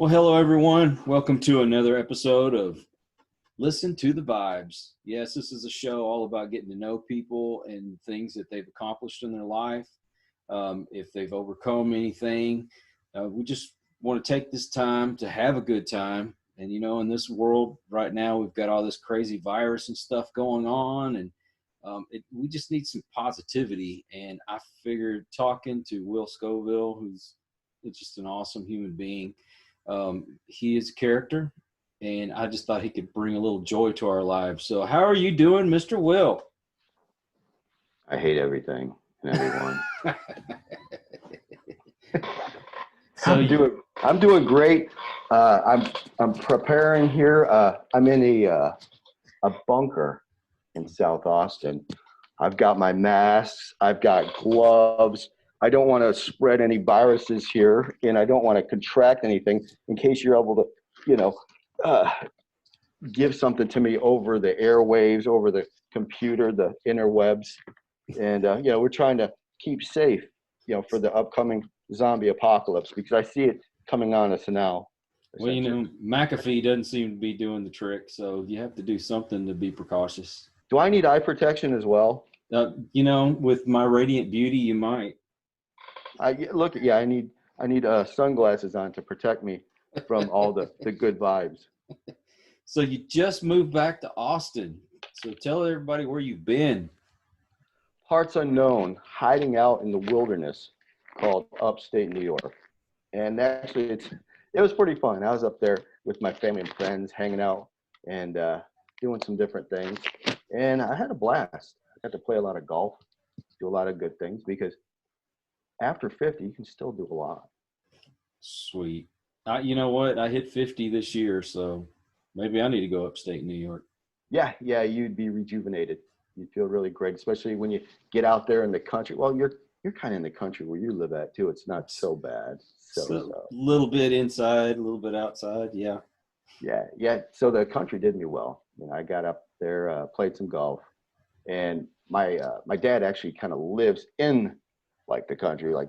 Well, hello everyone. Welcome to another episode of Listen to the Vibes. Yes, this is a show all about getting to know people and things that they've accomplished in their life. If they've overcome anything, we just want to take this time to have a good time. And in this world right now, we've got all this crazy virus and stuff going on, and we just need some positivity. And I figured talking to Will Scoville, who's just an awesome human being. He is a character, and I just thought he could bring a little joy to our lives. So how are you doing, Mr. Will? I hate everything and everyone. So I'm doing great. I'm preparing here. I'm in a bunker in South Austin. I've got my masks. I've got gloves. I don't want to spread any viruses here, and I don't want to contract anything in case you're able to, give something to me over the airwaves, over the computer, the interwebs. And, we're trying to keep safe, for the upcoming zombie apocalypse, because I see it coming on us now. Well, McAfee doesn't seem to be doing the trick, so you have to do something to be precautious. Do I need eye protection as well? With my radiant beauty, you might. I need sunglasses on to protect me from all the good vibes. So you just moved back to Austin. So tell everybody where you've been. Parts unknown, hiding out in the wilderness called upstate New York. And actually, it was pretty fun. I was up there with my family and friends, hanging out and doing some different things. And I had a blast. I got to play a lot of golf, do a lot of good things, because after 50, you can still do a lot. Sweet. You know what? I hit 50 this year, so maybe I need to go upstate New York. Yeah, you'd be rejuvenated. You'd feel really great, especially when you get out there in the country. Well, you're kind of in the country where you live at too. It's not so bad. So a little bit inside, a little bit outside. Yeah. Yeah. So the country did me well. I got up there, played some golf, and my dad actually kind of lives in like the country, like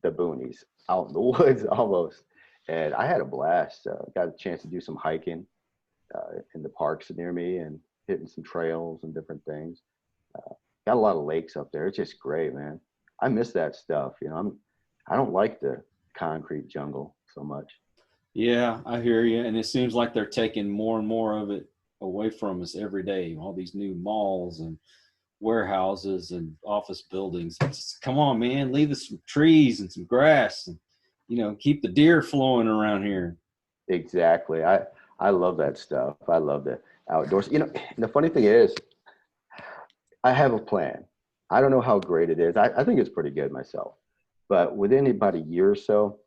the boonies, out in the woods almost. And I had a blast. Got a chance to do some hiking in the parks near me and hitting some trails and different things. Got a lot of lakes up there. It's just great, man. I miss that stuff. I don't like the concrete jungle so much. Yeah, I hear you. And it seems like they're taking more and more of it away from us every day. All these new malls and warehouses and office buildings. Come on, man, leave us some trees and some grass and, keep the deer flowing around here. Exactly. I love that stuff. I love the outdoors. And the funny thing is, I have a plan. I don't know how great it is. I think it's pretty good myself. But within about a year or so,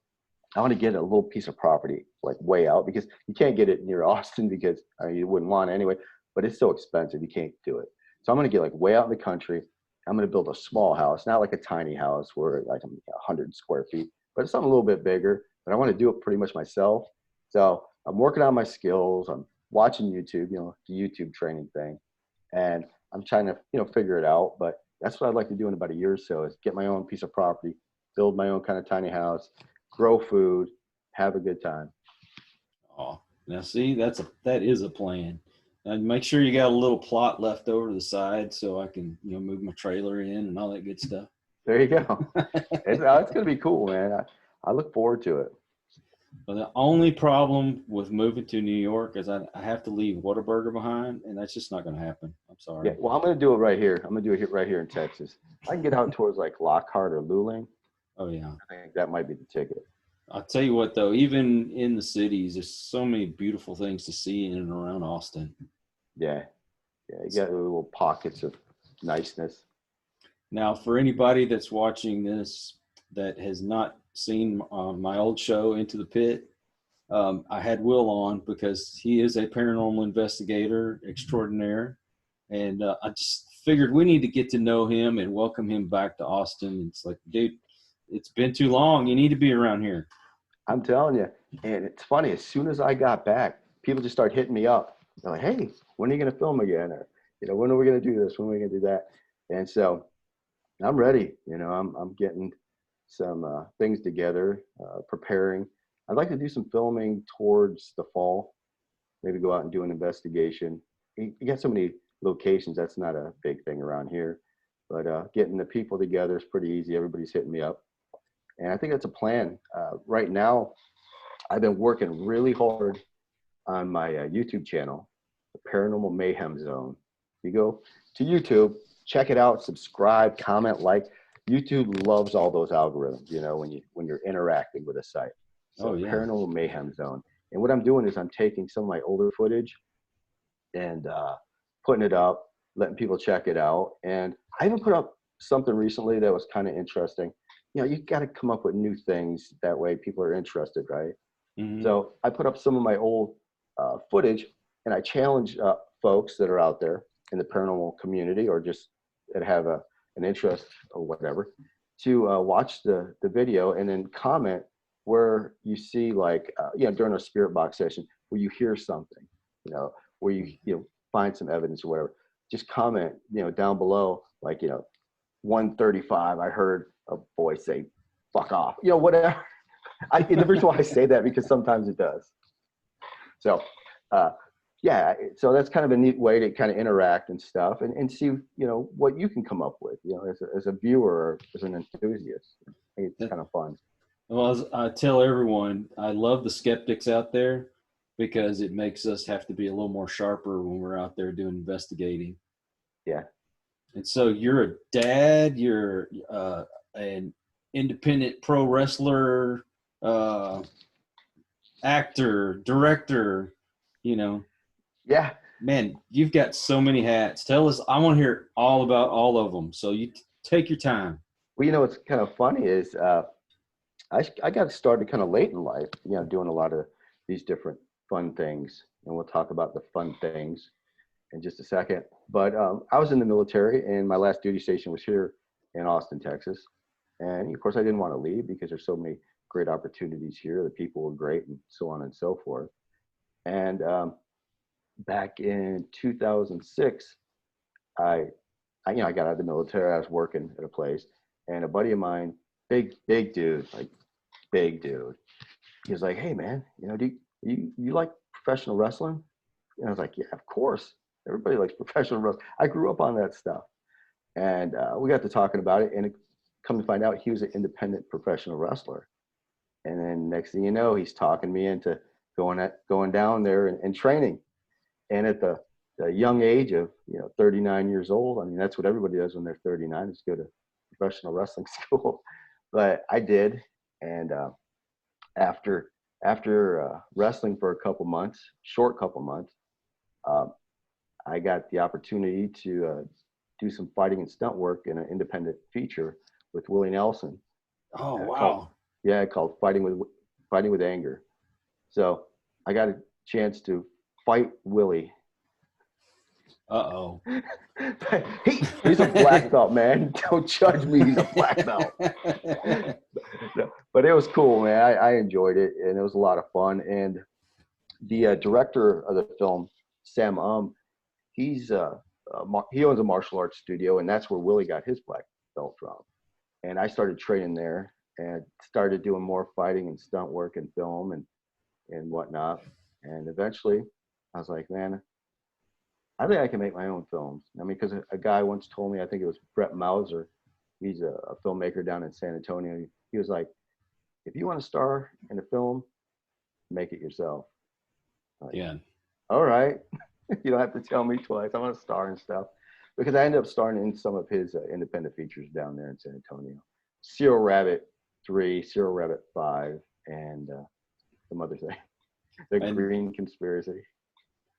I want to get a little piece of property like way out, because you can't get it near Austin because you wouldn't want it anyway, but it's so expensive. You can't do it. So I'm going to get like way out in the country. I'm going to build a small house, not like a tiny house where like I'm 100 square feet, but it's something a little bit bigger. But I want to do it pretty much myself. So I'm working on my skills. I'm watching YouTube, the YouTube training thing. And I'm trying to, figure it out. But that's what I'd like to do in about a year or so, is get my own piece of property, build my own kind of tiny house, grow food, have a good time. Oh, now see, that is a plan. And make sure you got a little plot left over to the side so I can, move my trailer in and all that good stuff. There you go. It's going to be cool, man. I look forward to it. But the only problem with moving to New York is I have to leave Whataburger behind, and that's just not going to happen. I'm sorry. Yeah, well, I'm going to do it right here. I'm going to do it right here in Texas. I can get out towards like Lockhart or Luling. Oh, yeah. I think that might be the ticket. I'll tell you what, though, even in the cities, there's so many beautiful things to see in and around Austin. Yeah. You got little pockets of niceness. Now, for anybody that's watching this that has not seen my old show, Into the Pit, I had Will on because he is a paranormal investigator extraordinaire. And I just figured we need to get to know him and welcome him back to Austin. It's like, dude, it's been too long. You need to be around here. I'm telling you. And it's funny, as soon as I got back, people just start hitting me up. They're like, hey, when are you going to film again? Or, when are we going to do this? When are we going to do that? And so I'm ready. I'm getting some things together, preparing. I'd like to do some filming towards the fall. Maybe go out and do an investigation. You got so many locations. That's not a big thing around here. But getting the people together is pretty easy. Everybody's hitting me up. And I think that's a plan. Right now, I've been working really hard on my YouTube channel, the Paranormal Mayhem Zone. You go to YouTube, check it out, subscribe, comment, like. YouTube loves all those algorithms, you know, when you're interacting with a site. So Paranormal Mayhem Zone. And what I'm doing is I'm taking some of my older footage and putting it up, letting people check it out. And I even put up something recently that was kind of interesting. You know, you got to come up with new things. That way people are interested, right? Mm-hmm. So I put up some of my old footage, and I challenge folks that are out there in the paranormal community or just that have an interest or whatever to watch the video and then comment where you see, like, you know, during a spirit box session where you hear something, you know, where you find some evidence or whatever. Just comment, you know, down below, like, you know, 135, I heard a voice say, fuck off, you know, whatever. The reason why I say that, because sometimes it does. So, yeah, so that's kind of a neat way to kind of interact and stuff and see, you know, what you can come up with, you know, as a viewer or as an enthusiast. I think it's kind of fun. Well, as I tell everyone, I love the skeptics out there because it makes us have to be a little more sharper when we're out there doing investigating. Yeah. And so you're a dad, you're an independent pro wrestler, actor, director, you know. Yeah. Man, you've got so many hats. Tell us, I want to hear all about all of them. So you take your time. Well, you know, what's kind of funny is I got started kind of late in life, you know, doing a lot of these different fun things. And we'll talk about the fun things in just a second. But I was in the military, and my last duty station was here in Austin, Texas. And of course, I didn't want to leave because there's so many great opportunities here. The people were great, and so on and so forth. And back in 2006, I got out of the military. I was working at a place, and a buddy of mine, big dude, like big dude, he was like, "Hey man, you know, do you like professional wrestling?" And I was like, "Yeah, of course. Everybody likes professional wrestling. I grew up on that stuff." And we got to talking about it, and come to find out, he was an independent professional wrestler. And then next thing you know, he's talking me into going down there and training. And at the young age of, you know, 39 years old, I mean, that's what everybody does when they're 39, is go to professional wrestling school. But I did, and after wrestling for a short couple months, I got the opportunity to do some fighting and stunt work in an independent feature with Willie Nelson. Oh, wow. Called Fighting with Anger. So I got a chance to fight Willie. Uh-oh. He's a black belt, man. Don't judge me. He's a black belt. But it was cool, man. I enjoyed it, and it was a lot of fun. And the director of the film, Sam he owns a martial arts studio, and that's where Willie got his black belt from. And I started training there and started doing more fighting and stunt work and film and whatnot. And eventually I was like, man, I think I can make my own films. I mean, because a guy once told me, I think it was Brett Mauser, he's a filmmaker down in San Antonio. He was like, if you want to star in a film, make it yourself. Like, yeah. All right. You don't have to tell me twice. I want to star and stuff. Because I ended up starring in some of his independent features down there in San Antonio. Serial Rabbit 3, Serial Rabbit 5, and some other thing. The Green Conspiracy.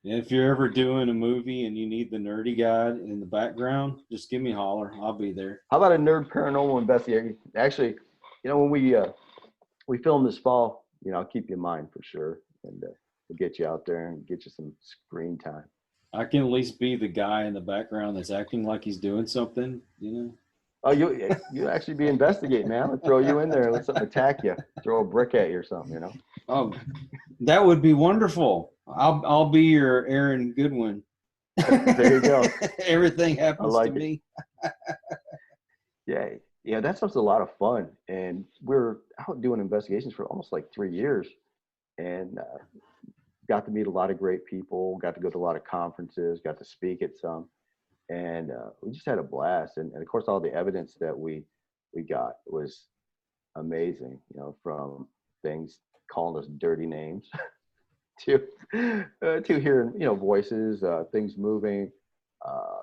If you're ever doing a movie and you need the nerdy guy in the background, just give me a holler. I'll be there. How about a nerd paranormal investigator? Actually, you know, when we film this fall, you know, I'll keep you in mind for sure, and we'll get you out there and get you some screen time. I can at least be the guy in the background that's acting like he's doing something, you know. Oh, you actually be investigating, man. I'll throw you in there and let something attack you, throw a brick at you or something, you know. Oh, that would be wonderful. I'll be your Aaron Goodwin. There you go. Everything happens to me. Yeah, Yeah, that stuff's a lot of fun. And we're out doing investigations for almost like 3 years, and got to meet a lot of great people, got to go to a lot of conferences, got to speak at some, and we just had a blast. And of course, all the evidence that we got was amazing. From things calling us dirty names to to hearing voices, things moving,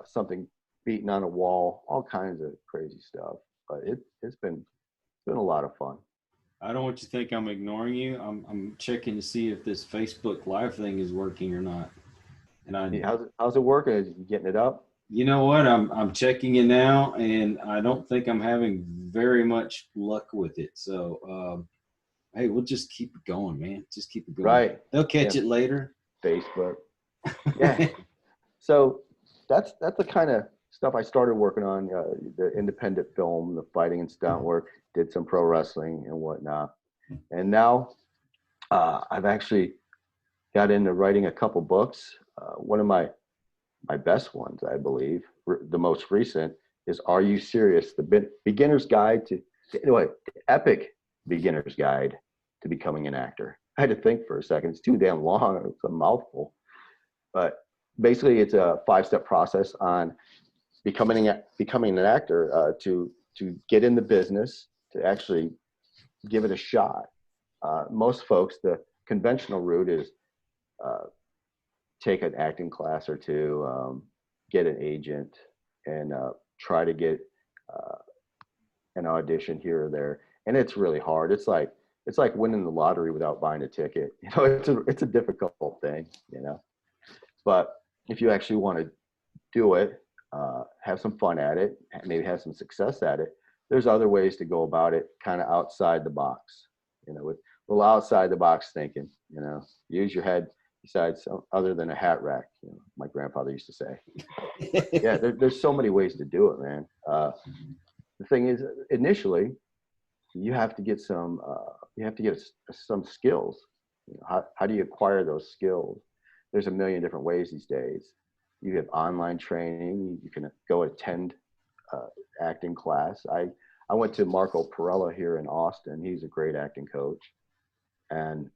something beating on a wall, all kinds of crazy stuff. But it's been a lot of fun. I don't want you to think I'm ignoring you. I'm checking to see if this Facebook Live thing is working or not. And Yeah, how's it working? Is you getting it up? you know what? I'm checking it now, and I don't think I'm having very much luck with it. So, hey, we'll just keep it going, man. Just keep it going. Right. They'll catch Yeah. it later. Facebook. Yeah. So that's the kind of stuff I started working on. The independent film, the fighting and stunt work. Did some pro wrestling and whatnot, and now I've actually got into writing a couple books. One of my best ones, I believe, the most recent is "Are You Serious?" The beginner's guide to anyway, epic beginner's guide to becoming an actor. I had to think for a second. It's too damn long. It's a mouthful. But basically, it's a 5-step process on becoming an actor, to get in the business, to actually give it a shot. Most folks, the conventional route is take an acting class or two, get an agent, and try to get an audition here or there. And it's really hard. It's like winning the lottery without buying a ticket. It's a difficult thing. But if you actually want to do it, have some fun at it, maybe have some success at it, there's other ways to go about it, kind of outside the box, with a little outside the box thinking, use your head besides other than a hat rack, my grandfather used to say. But yeah, there's so many ways to do it, man. The thing is, initially, you have to get some skills. How do you acquire those skills? There's a million different ways these days. You have online training. You can go attend acting class. I went to Marco Perella here in Austin. He's a great acting coach, and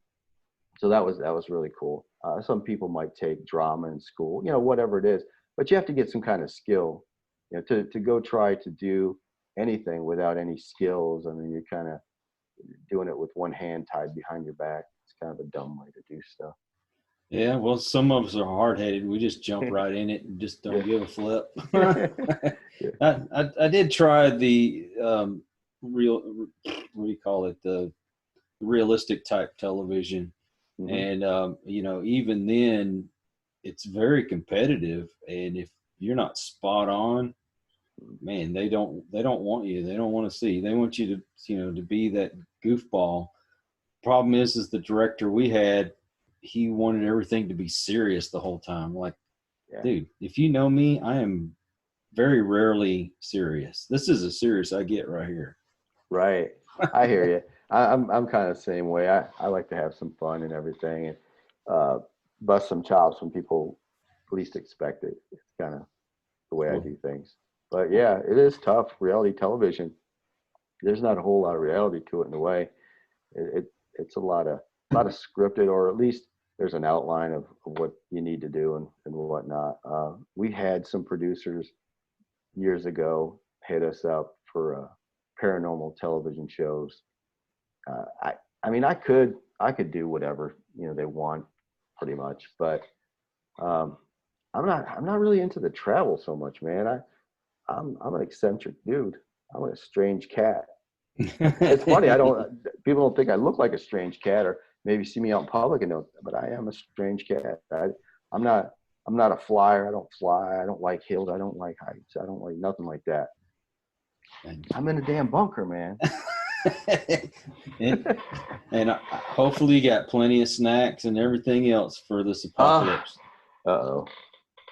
so that was really cool. Some people might take drama in school, whatever it is, but you have to get some kind of skill, to go try to do anything without any skills. I mean, you're kind of doing it with one hand tied behind your back. It's kind of a dumb way to do stuff. Yeah, well, some of us are hard-headed. We just jump right in it and just don't give a flip. I did try the real, what do you call it, the realistic type television. Mm-hmm. And, even then, it's very competitive. And if you're not spot on, man, they don't want you. They don't want to see. They want you to, to be that goofball. Problem is the director we had, he wanted everything to be serious the whole time. Like, dude, if you know me, I am very rarely serious. This is as serious I get right here. Right. I hear you. I'm kind of the same way. I like to have some fun and everything, and bust some chops when people least expect it. It's kind of the way I do things. But yeah, it is tough. Reality television, there's not a whole lot of reality to it in a way. It's a lot of scripted, or at least there's an outline of what you need to do and whatnot. We had some producers years ago hit us up for paranormal television shows. I mean, I could do whatever they want, pretty much, but I'm not really into the travel so much, man. I'm an eccentric dude. I'm a strange cat. It's funny. People don't think I look like a strange cat, or maybe see me out in public and don't, but I am a strange cat. I'm not a flyer. I don't fly. I don't like hills. I don't like heights. I don't like nothing like that. I'm in a damn bunker, man. and hopefully you got plenty of snacks and everything else for this apocalypse. Uh-oh.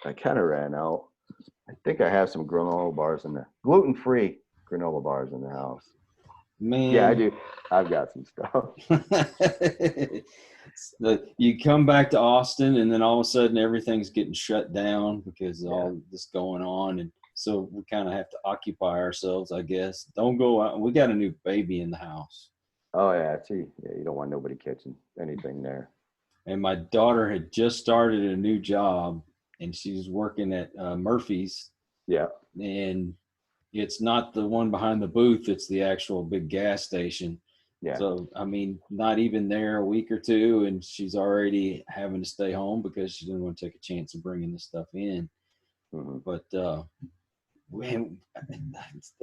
I kind of ran out. I think I have some granola bars in there. Gluten-free granola bars in the house. Man. Yeah, I do. I've got some stuff. You come back to Austin, and then all of a sudden everything's getting shut down because all this going on, and So we kind of have to occupy ourselves, I guess. Don't go out. We got a new baby in the house. Oh yeah, see, yeah, you don't want nobody catching anything there. And my daughter had just started a new job, and she's working at Murphy's. Yeah. And it's not the one behind the booth, it's the actual big gas station. Yeah. So, I mean, not even there a week or two, and she's already having to stay home because she didn't want to take a chance of bringing this stuff in. Mm-hmm. But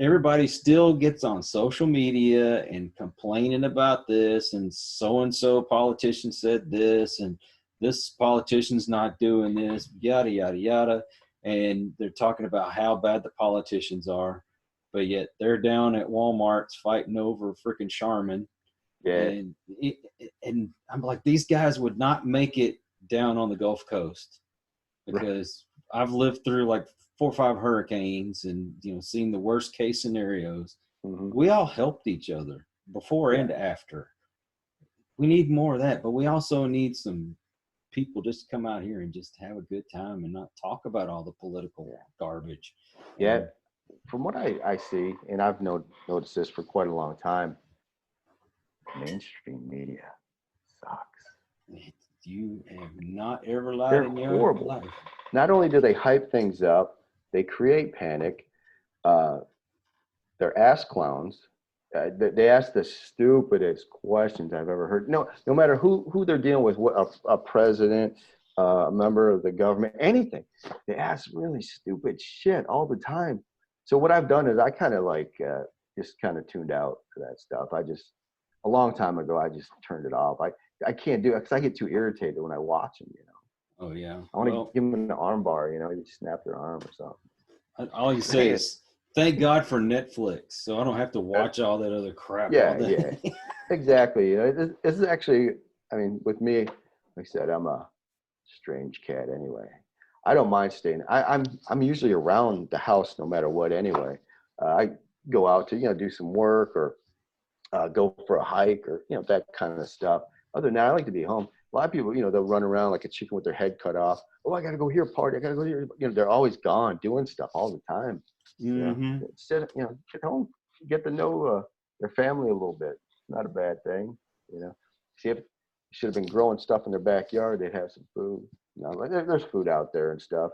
everybody still gets on social media and complaining about this, and so politician said this, and this politician's not doing this, yada, yada, yada. And they're talking about how bad the politicians are, but yet they're down at Walmart's fighting over freaking Charmin. Yeah. And I'm like, these guys would not make it down on the Gulf Coast, because I've lived through like 4 or 5 hurricanes and, you know, seen the worst case scenarios. Mm-hmm. We all helped each other before and after. We need more of that, but we also need some people just to come out here and just have a good time and not talk about all the political garbage. Yeah. From what I see, and I've noticed this for quite a long time, mainstream media sucks. You have not ever lied They're in your horrible. life. Not only do they hype things up, they create panic. They're ass clowns. They ask the stupidest questions I've ever heard. No matter who they're dealing with, what a president, a member of the government, anything. They ask really stupid shit all the time. So what I've done is I kind of like just kind of tuned out for that stuff. A long time ago, I just turned it off. I can't do it because I get too irritated when I watch them, you know. Oh, yeah. I want to give them an arm bar, you know, you snap their arm or something. All you say is, thank God for Netflix, so I don't have to watch all that other crap all day. Yeah, exactly. You know, this is actually, I mean, with me, like I said, I'm a strange cat anyway. I don't mind staying. I'm usually around the house no matter what anyway. I go out to, you know, do some work or go for a hike or, you know, that kind of stuff. Other than that, I like to be home. A lot of people, you know, they'll run around like a chicken with their head cut off. Oh, I got to go here, party. I got to go here. You know, they're always gone doing stuff all the time. Mm-hmm. You know, get home, get to know their family a little bit. Not a bad thing, you know. See, if should have been growing stuff in their backyard, they'd have some food. You know, like there's food out there and stuff.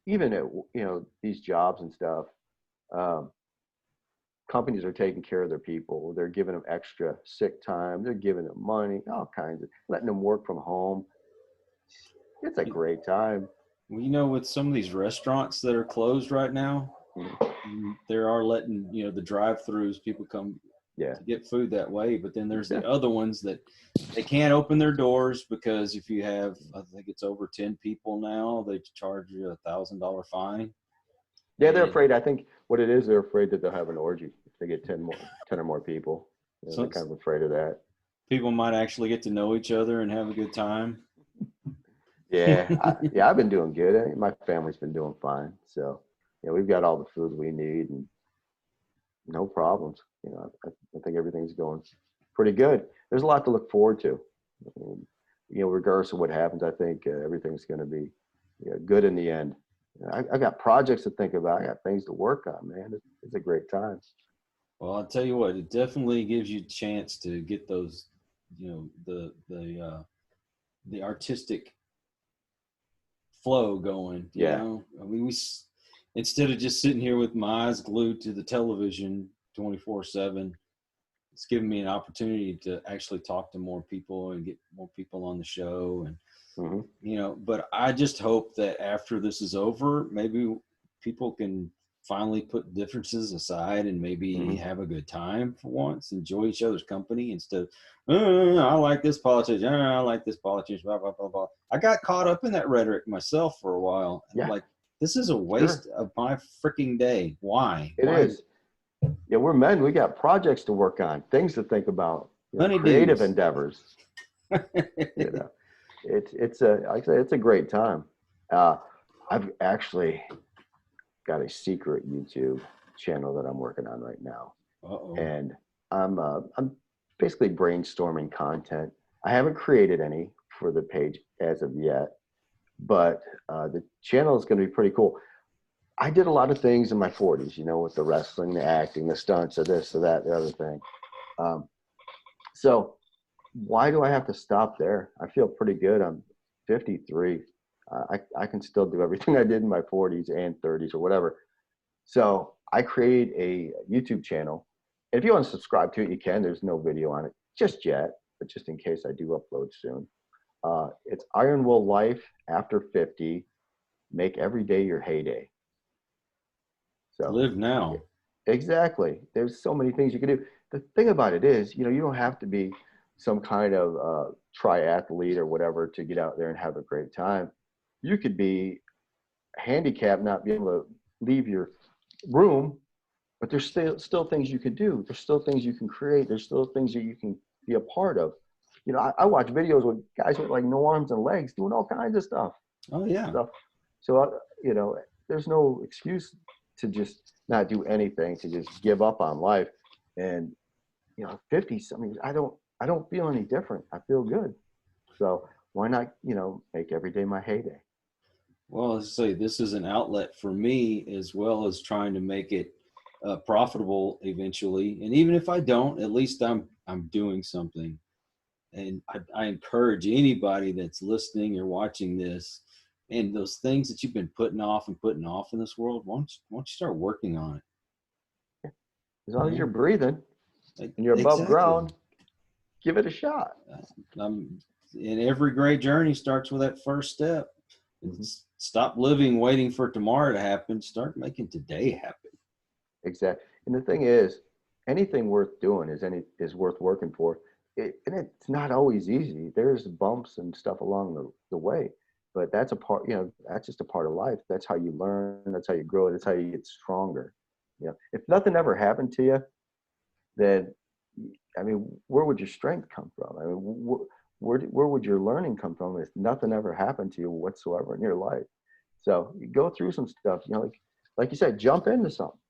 Even at, you know, these jobs and stuff, companies are taking care of their people. They're giving them extra sick time. They're giving them money, all kinds of, letting them work from home. It's a great time. Well, you know, with some of these restaurants that are closed right now, they are letting, you know, the drive-throughs, people come to get food that way. But then there's the other ones that they can't open their doors because if you have, I think it's over 10 people now, they charge you $1,000 fine. Yeah, they're afraid. I think what it is, they're afraid that they'll have an orgy if they get 10 or more people. You know, they're kind of afraid of that. People might actually get to know each other and have a good time. Yeah, I've been doing good. My family's been doing fine. So, yeah, we've got all the food we need and no problems. You know, I think everything's going pretty good. There's a lot to look forward to. You know, regardless of what happens, I think everything's going to be good in the end. You know, I got projects to think about. I got things to work on, man. It's a great time. Well, I'll tell you what, it definitely gives you a chance to get those, you know, the artistic flow going. You know? I mean, instead of just sitting here with my eyes glued to the television 24/7, it's given me an opportunity to actually talk to more people and get more people on the show. And, you know, but I just hope that after this is over, maybe people can finally put differences aside and maybe have a good time for once, enjoy each other's company instead of, I like this politician, I like this politician, blah, blah, blah, blah. I got caught up in that rhetoric myself for a while. And I'm like, this is a waste of my freaking day. Why? It is. Yeah, we're men. We got projects to work on, things to think about, creative endeavors. You know, it's like I say, it's a great time. I've actually got a secret YouTube channel that I'm working on right now. And I'm basically brainstorming content. I haven't created any for the page as of yet, but the channel is going to be pretty cool. I did a lot of things in my 40s, with the wrestling, the acting, the stunts, of this, of that, the other thing. So why do I have to stop there? I feel pretty good. I'm 53. I can still do everything I did in my 40s and 30s or whatever. So I create a YouTube channel. And if you want to subscribe to it, you can. There's no video on it just yet, but just in case I do upload soon. It's Iron Will Life After 50. Make every day your heyday. So Live now. Exactly. There's so many things you can do. The thing about it is, you don't have to be some kind of triathlete or whatever to get out there and have a great time. You could be handicapped, not be able to leave your room, but there's still things you can do. There's still things you can create. There's still things that you can be a part of. I watch videos with guys with like no arms and legs doing all kinds of stuff. Oh yeah. So there's no excuse to just not do anything, to just give up on life. And 50 something, I don't feel any different. I feel good. So why not, make every day my heyday? Well, let's say this is an outlet for me, as well as trying to make it profitable eventually. And even if I don't, at least I'm doing something. And I encourage anybody that's listening or watching this, and those things that you've been putting off in this world, why don't you start working on it? As long as you're breathing and you're above ground, give it a shot. And every great journey starts with that first step. Stop living waiting for tomorrow to happen. Start making today happen. Exactly. And the thing is, anything worth doing is worth working for. And it's not always easy. There's bumps and stuff along the way, but that's a part. That's just a part of life. That's how you learn. That's how you grow. That's how you get stronger. If nothing ever happened to you, then where would your strength come from? Where would your learning come from if nothing ever happened to you whatsoever in your life? So you go through some stuff, like you said, jump into something,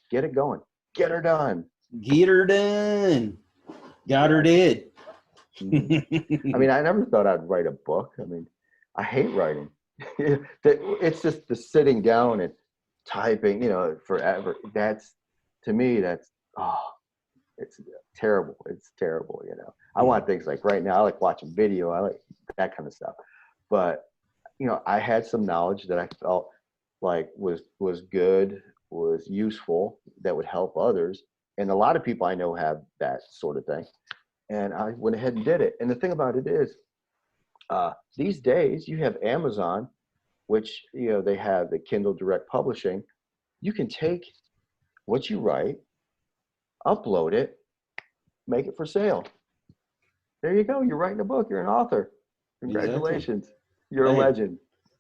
get it going, get her done. Get her done. Got her did. I never thought I'd write a book. I hate writing. It's just the sitting down and typing, forever. To me, it's terrible. It's terrible, I want things like right now, I like watching video. I like that kind of stuff. But, I had some knowledge that I felt like was good, was useful, that would help others. And a lot of people I know have that sort of thing. And I went ahead and did it. And the thing about it is, these days you have Amazon, which, they have the Kindle Direct Publishing. You can take what you write, upload it, make it for sale. There you go. You're writing a book. You're an author. Congratulations. Exactly. You're a legend.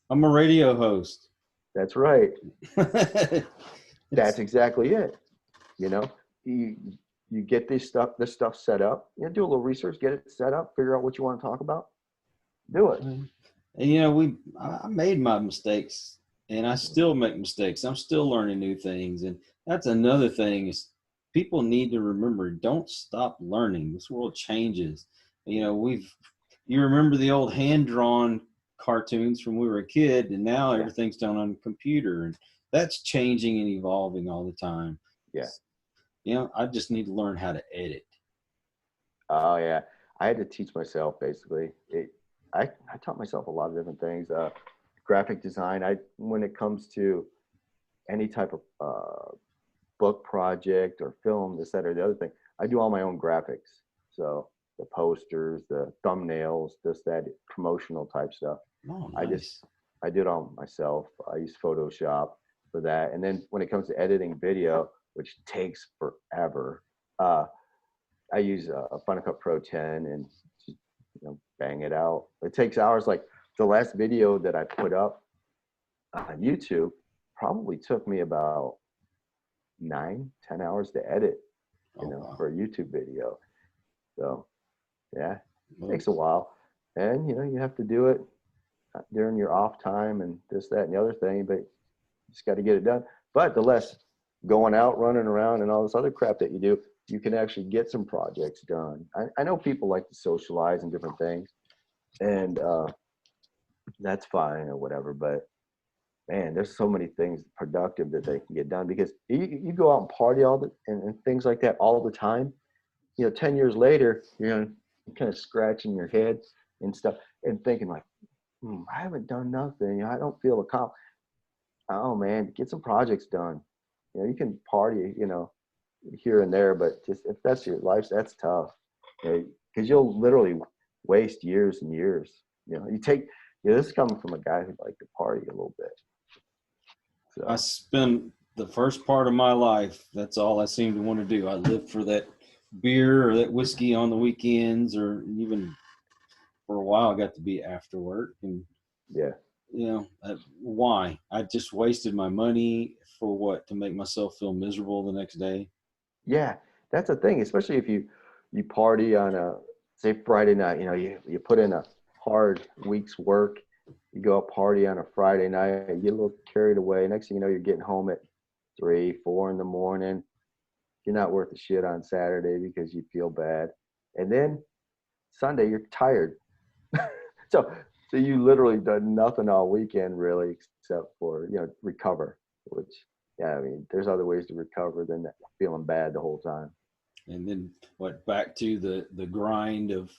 I'm a radio host. That's right. That's exactly it. You get this stuff set up, do a little research, get it set up, figure out what you want to talk about, do it. And I made my mistakes, and I still make mistakes. I'm still learning new things. And that's another thing is people need to remember, don't stop learning. This world changes. You remember the old hand-drawn cartoons from when we were a kid, and now everything's done on a computer, and that's changing and evolving all the time. Yeah. I just need to learn how to edit. Oh yeah. I had to teach myself basically. I taught myself a lot of different things. Graphic design. When it comes to any type of book project or film, this, that, or the other thing, I do all my own graphics. So the posters, the thumbnails, this, that, promotional type stuff. Oh, nice. I did all myself. I use Photoshop for that. And then when it comes to editing video, which takes forever, I use Final Cut Pro 10 and just, bang it out. It takes hours. Like the last video that I put up on YouTube probably took me about 9-10 hours to edit, for a YouTube video. So yeah, it takes a while. And, you have to do it during your off time and this, that, and the other thing, but you just got to get it done. But the less going out, running around and all this other crap that you do, you can actually get some projects done. I know people like to socialize and different things, and that's fine or whatever, but man, there's so many things productive that they can get done because you go out and party and things like that all the time. 10 years later, you're kind of scratching your head and stuff and thinking like, I haven't done nothing. I don't feel accomplished. Oh man, get some projects done. You can party, here and there, but just if that's your life, that's tough. Because you'll literally waste years and years. This is coming from a guy who liked to party a little bit. So. I spend the first part of my life, that's all I seem to want to do. I live for that beer or that whiskey on the weekends, or even for a while I got to be after work. And yeah, why? I just wasted my money for what? To make myself feel miserable the next day? Yeah, that's the thing, especially if you party on say Friday night, you put in a hard week's work, you go out party on a Friday night, you get a little carried away. Next thing you know, you're getting home at 3, 4 in the morning. You're not worth a shit on Saturday because you feel bad. And then Sunday, you're tired. So you literally done nothing all weekend really, except for, recover, which, yeah, I mean, there's other ways to recover than feeling bad the whole time. And then back to the grind of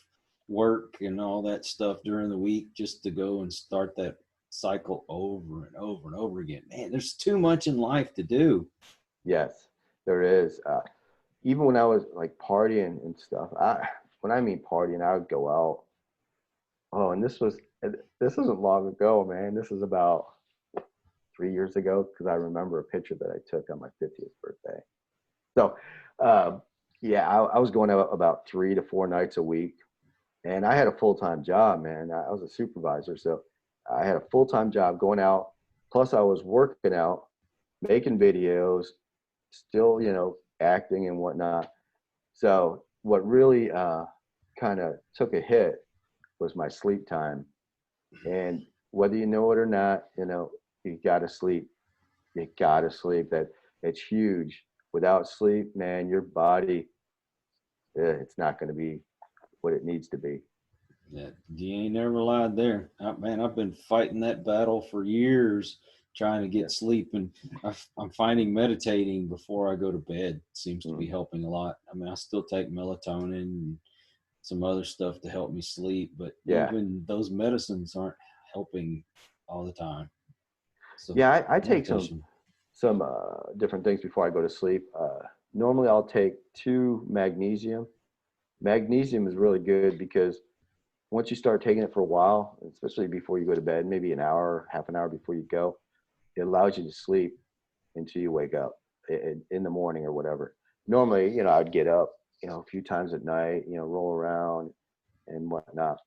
work and all that stuff during the week, just to go and start that cycle over and over and over again. Man, there's too much in life to do. Yes, there is. Even when I was like partying and stuff, when I mean partying, I would go out. Oh, and this isn't long ago, man. This is about 3 years ago, because I remember a picture that I took on my 50th birthday. So, yeah, I was going out about 3 to 4 nights a week, and I had a full-time job, man. I was a supervisor, so I had a full-time job going out. Plus, I was working out, making videos, still, acting and whatnot. So, what really kind of took a hit was my sleep time. And whether you know it or not, you got to sleep. You got to sleep. It's huge. Without sleep, man, your body, it's not going to be what it needs to be. Yeah, you ain't never lied there. Man, I've been fighting that battle for years, trying to get sleep. And I'm finding meditating before I go to bed seems to be helping a lot. I mean, I still take melatonin and some other stuff to help me sleep, but even those medicines aren't helping all the time. So yeah, I take some different things before I go to sleep. Normally I'll take 2 magnesium. Magnesium is really good because once you start taking it for a while, especially before you go to bed, maybe an hour, half an hour before you go, it allows you to sleep until you wake up in the morning or whatever. Normally, I'd get up, a few times at night, roll around and whatnot.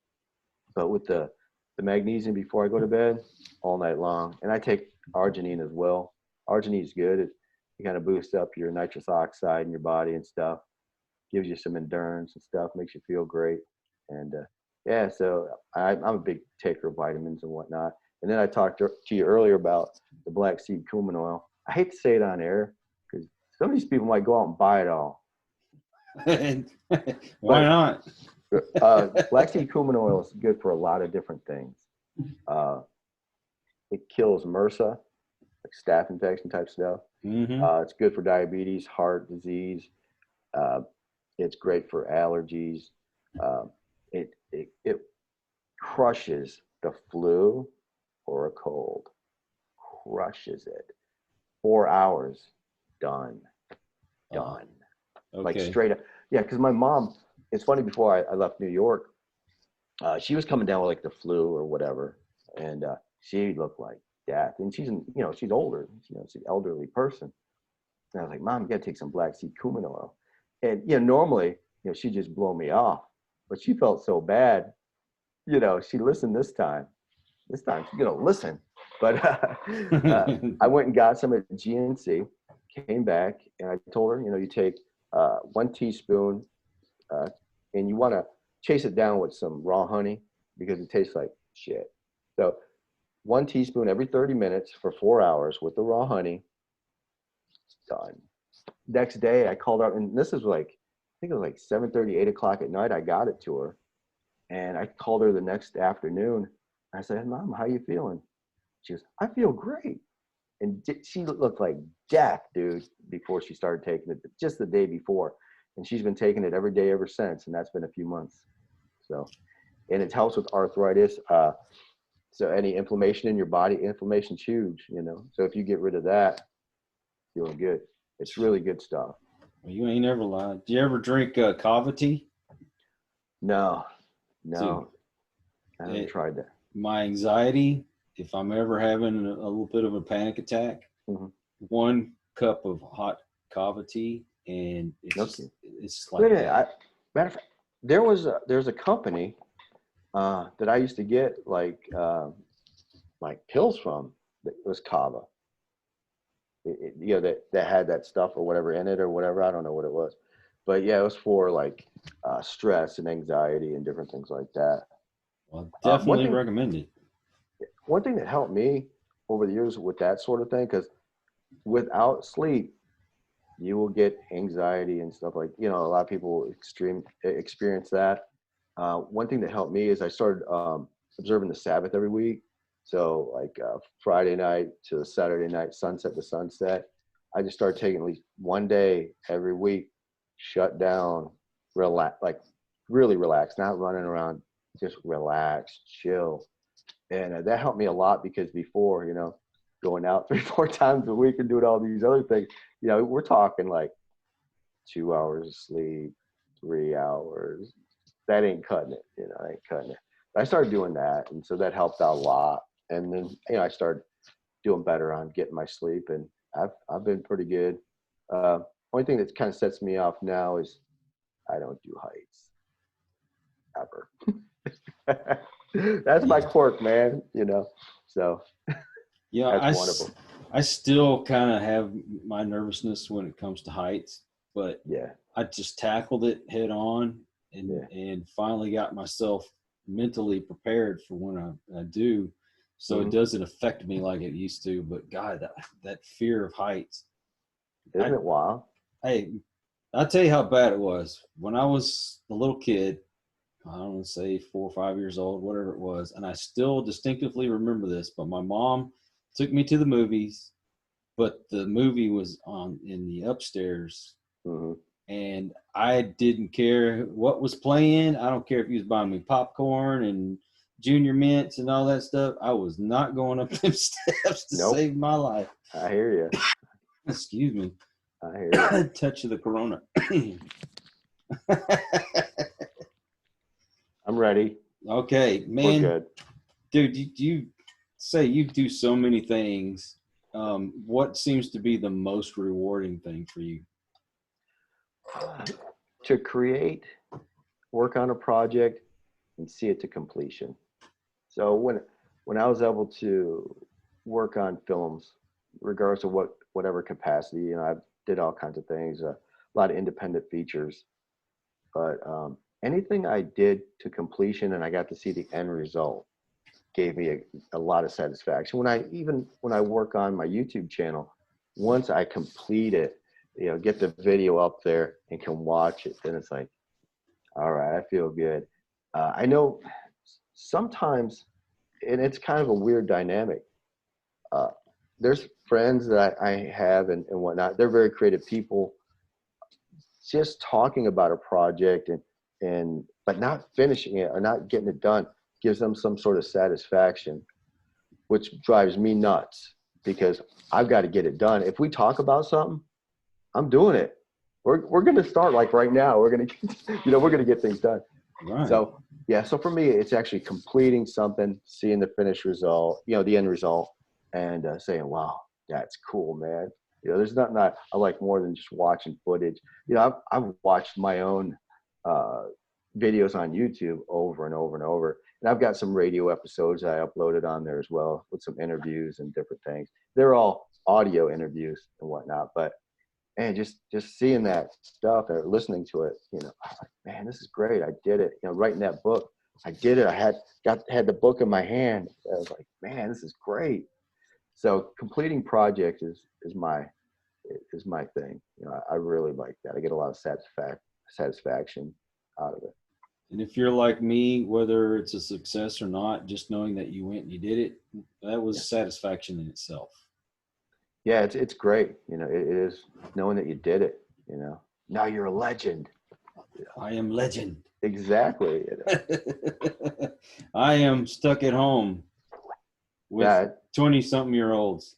But with the magnesium before I go to bed, all night long. And I take arginine as well. Arginine is good. It kind of boosts up your nitrous oxide in your body and stuff. Gives you some endurance and stuff. Makes you feel great. And yeah, so I'm a big taker of vitamins and whatnot. And then I talked to you earlier about the black seed cumin oil. I hate to say it on air because some of these people might go out and buy it all. Why not? Black seed cumin oil is good for a lot of different things. It kills MRSA, like staph infection type stuff. Mm-hmm. It's good for diabetes, heart disease. It's great for allergies. It crushes the flu or a cold. Crushes it. 4 hours, done. Okay. Like straight up. Yeah, because my mom, it's funny, before I left New York, she was coming down with like the flu or whatever, and she looked like death. And she's she's older, she's an elderly person. And I was like, Mom, you gotta take some black seed cumin oil. And normally, she'd just blow me off, but she felt so bad, she listened this time. This time she's gonna listen. But I went and got some at GNC, came back, and I told her, you take 1 teaspoon, and you want to chase it down with some raw honey because it tastes like shit. So 1 teaspoon every 30 minutes for 4 hours with the raw honey. Done. Next day I called her, and this is like, I think it was like 7:30, 8 o'clock at night. I got it to her, and I called her the next afternoon. I said, Mom, how you feeling? She goes, I feel great. And she looked like Jack, dude, before she started taking it, just the day before. And she's been taking it every day ever since. And that's been a few months. So, and it helps with arthritis. So any inflammation in your body, inflammation's huge, you know. So if you get rid of that, feeling good. It's really good stuff. Well, you ain't never lied. Do you ever drink kava tea? No, Dude, I haven't tried that. My anxiety, if I'm ever having a little bit of a panic attack, 1 cup of hot kava tea, and it's like matter of fact, there's a company that I used to get like pills from. That was kava. You know, that had that stuff or whatever in it or whatever. I don't know what it was, but yeah, it was for like stress and anxiety and different things like that. Well, definitely recommend it. One thing that helped me over the years with that sort of thing, because without sleep, you will get anxiety and stuff like, you know, a lot of people experience that. One thing that helped me is I started observing the Sabbath every week. So like Friday night to Saturday night, sunset to sunset. I just started taking at least one day every week, shut down, relax, like really relax, not running around, just relax, chill. And that helped me a lot because before, you know, going out 3-4 times a week and doing all these other things, you know, we're talking like 2 hours of sleep, 3 hours. That ain't cutting it, you know, I ain't cutting it. But I started doing that, and so that helped out a lot. And then, you know, I started doing better on getting my sleep, and I've been pretty good. Only thing that kind of sets me off now is I don't do heights ever. That's my quirk, man. You know, so yeah, that's one of them. I still kind of have my nervousness when it comes to heights, but yeah, I just tackled it head on and finally got myself mentally prepared for when I do. So it doesn't affect me like it used to. But God, that fear of heights. Isn't it wild? Hey, I'll tell you how bad it was. When I was a little kid, I don't want to say 4 or 5 years old, whatever it was, and I still distinctively remember this, but my mom took me to the movies, but the movie was on in the upstairs, and I didn't care what was playing. I don't care if he was buying me popcorn and Junior Mints and all that stuff. I was not going up them steps to save my life. I hear you. Excuse me. I hear you. Touch of the corona. I'm ready. Okay, man. We're good. Dude, you say you do so many things. What seems to be the most rewarding thing for you? To create, work on a project, and see it to completion. So when I was able to work on films, regardless of whatever capacity, you know, I did all kinds of things, a lot of independent features, but anything I did to completion and I got to see the end result gave me a lot of satisfaction. When I work on my YouTube channel, once I complete it, you know, get the video up there and can watch it, then it's like, all right, I feel good. I know sometimes, and it's kind of a weird dynamic. There's friends that I have and whatnot. They're very creative people. Just talking about a project but not finishing it or not getting it done gives them some sort of satisfaction, which drives me nuts because I've got to get it done. If we talk about something, I'm doing it. We're going to start like right now. We're going to get things done. Right. So yeah. So for me, it's actually completing something, seeing the finished result, you know, the end result, and saying, "Wow, that's cool, man." You know, there's nothing I like more than just watching footage. You know, I've watched my own videos on YouTube over and over and over. And I've got some radio episodes I uploaded on there as well with some interviews and different things. They're all audio interviews and whatnot, but man, just seeing that stuff or listening to it, you know, I was like, man, this is great. I did it. You know, writing that book, I did it. I had the book in my hand. I was like, man, this is great. So completing projects is my thing. You know, I really like that. I get a lot of satisfaction out of it. And if you're like me, whether it's a success or not, just knowing that you went and you did it, that Yeah. was satisfaction in itself. Yeah, it's great. It is knowing that you did it. Now you're a legend. I am legend. Exactly. I am stuck at home with Yeah. 20-something-year-olds.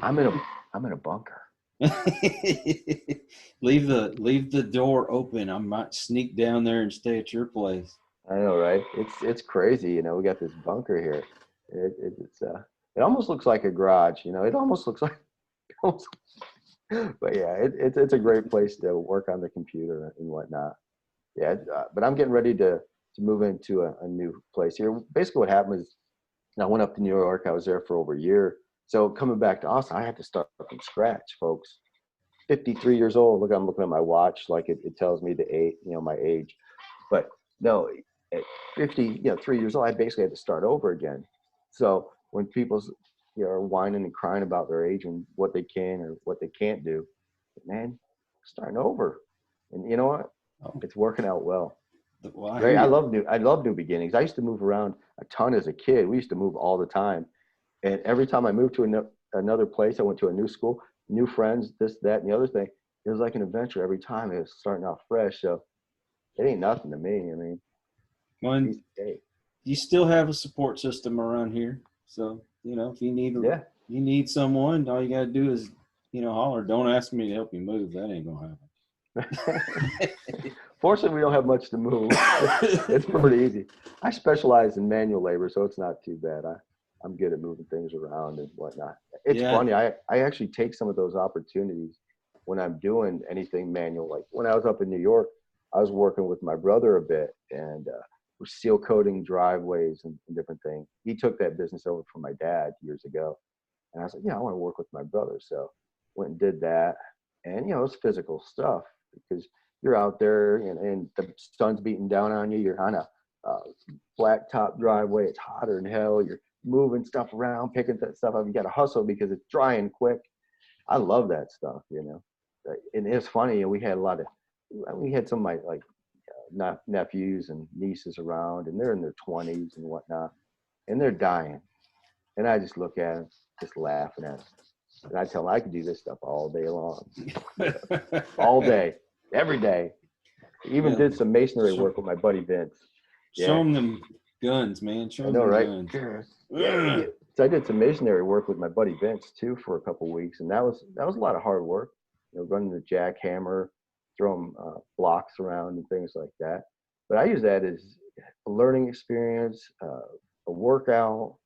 I'm in a bunker. leave the door open. I might sneak down there and stay at your place. I know, right? It's crazy. We got this bunker here. It almost looks like a garage. It almost looks like. But yeah, it's a great place to work on the computer and whatnot. Yeah, but I'm getting ready to move into a new place here. Basically, what happened was I went up to New York. I was there for over a year. So coming back to Austin, I had to start from scratch, folks. 53 years old. Look, I'm looking at my watch, like it tells me the age, my age. But no, at 3 years old, I basically had to start over again. So when people, are whining and crying about their age and what they can or what they can't do, man, starting over. And you know what? Oh, It's working out well. well, I Great. hear you. I love new beginnings. I used to move around a ton as a kid. We used to move all the time. And every time I moved to another place, I went to a new school, new friends, this, that, and the other thing. It was like an adventure every time. It was starting out fresh. So it ain't nothing to me. I mean, Well, piece of cake. you still have a support system around here. So, if Yeah. you need someone, all you got to do is, holler. Don't ask me to help you move. That ain't going to happen. Fortunately, we don't have much to move. It's pretty easy. I specialize in manual labor, so it's not too bad. I'm good at moving things around and whatnot. It's Yeah. funny. I actually take some of those opportunities when I'm doing anything manual. Like when I was up in New York, I was working with my brother a bit, and we're seal coating driveways and different things. He took that business over from my dad years ago, and I was like, I want to work with my brother. So went and did that, and it's physical stuff because you're out there and the sun's beating down on you. You're on a flat top driveway. It's hotter than hell. You're moving stuff around, picking that stuff up. You got to hustle because it's drying quick. I love that stuff, And it's funny. We had we had some of my nephews and nieces around, and they're in their 20s and whatnot, and they're dying. And I just look at them, just laughing at them. And I tell them I could do this stuff all day long, all day, every day. Even did some masonry work with my buddy Vince. Show them guns, man. Show I know, them right? guns. Yeah. So I did some masonry work with my buddy Vince too for a couple of weeks, and that was a lot of hard work. Running the jackhammer, throwing blocks around and things like that. But I use that as a learning experience, a workout.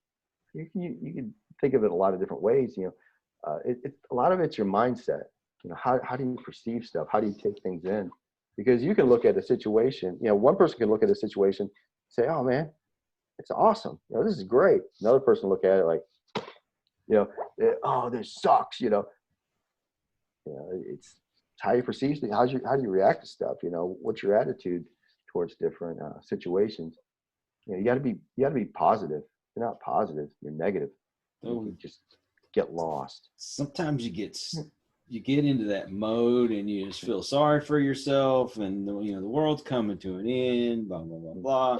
You can think of it a lot of different ways. A lot of it's your mindset. How do you perceive stuff? How do you take things in? Because you can look at a situation. One person can look at a situation, say, "Oh man, it's awesome. This is great." Another person look at it like, "Oh, this sucks." It's how you perceive things. How do you react to stuff? What's your attitude towards different situations? You got to be positive. If you're not positive, you're negative. You just get lost. Sometimes you get into that mode and you just feel sorry for yourself, and the world's coming to an end. Blah blah blah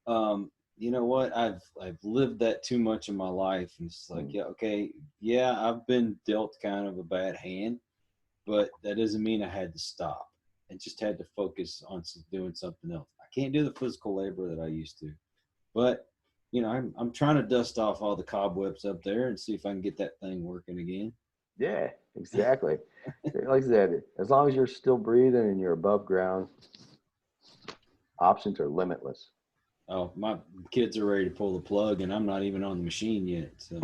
blah. You know what? I've lived that too much in my life, and it's like, I've been dealt kind of a bad hand, but that doesn't mean I had to stop. I just had to focus on doing something else. I can't do the physical labor that I used to, but I'm trying to dust off all the cobwebs up there and see if I can get that thing working again. Yeah, exactly. Like I said, as long as you're still breathing and you're above ground, options are limitless. Oh, my kids are ready to pull the plug, and I'm not even on the machine yet. So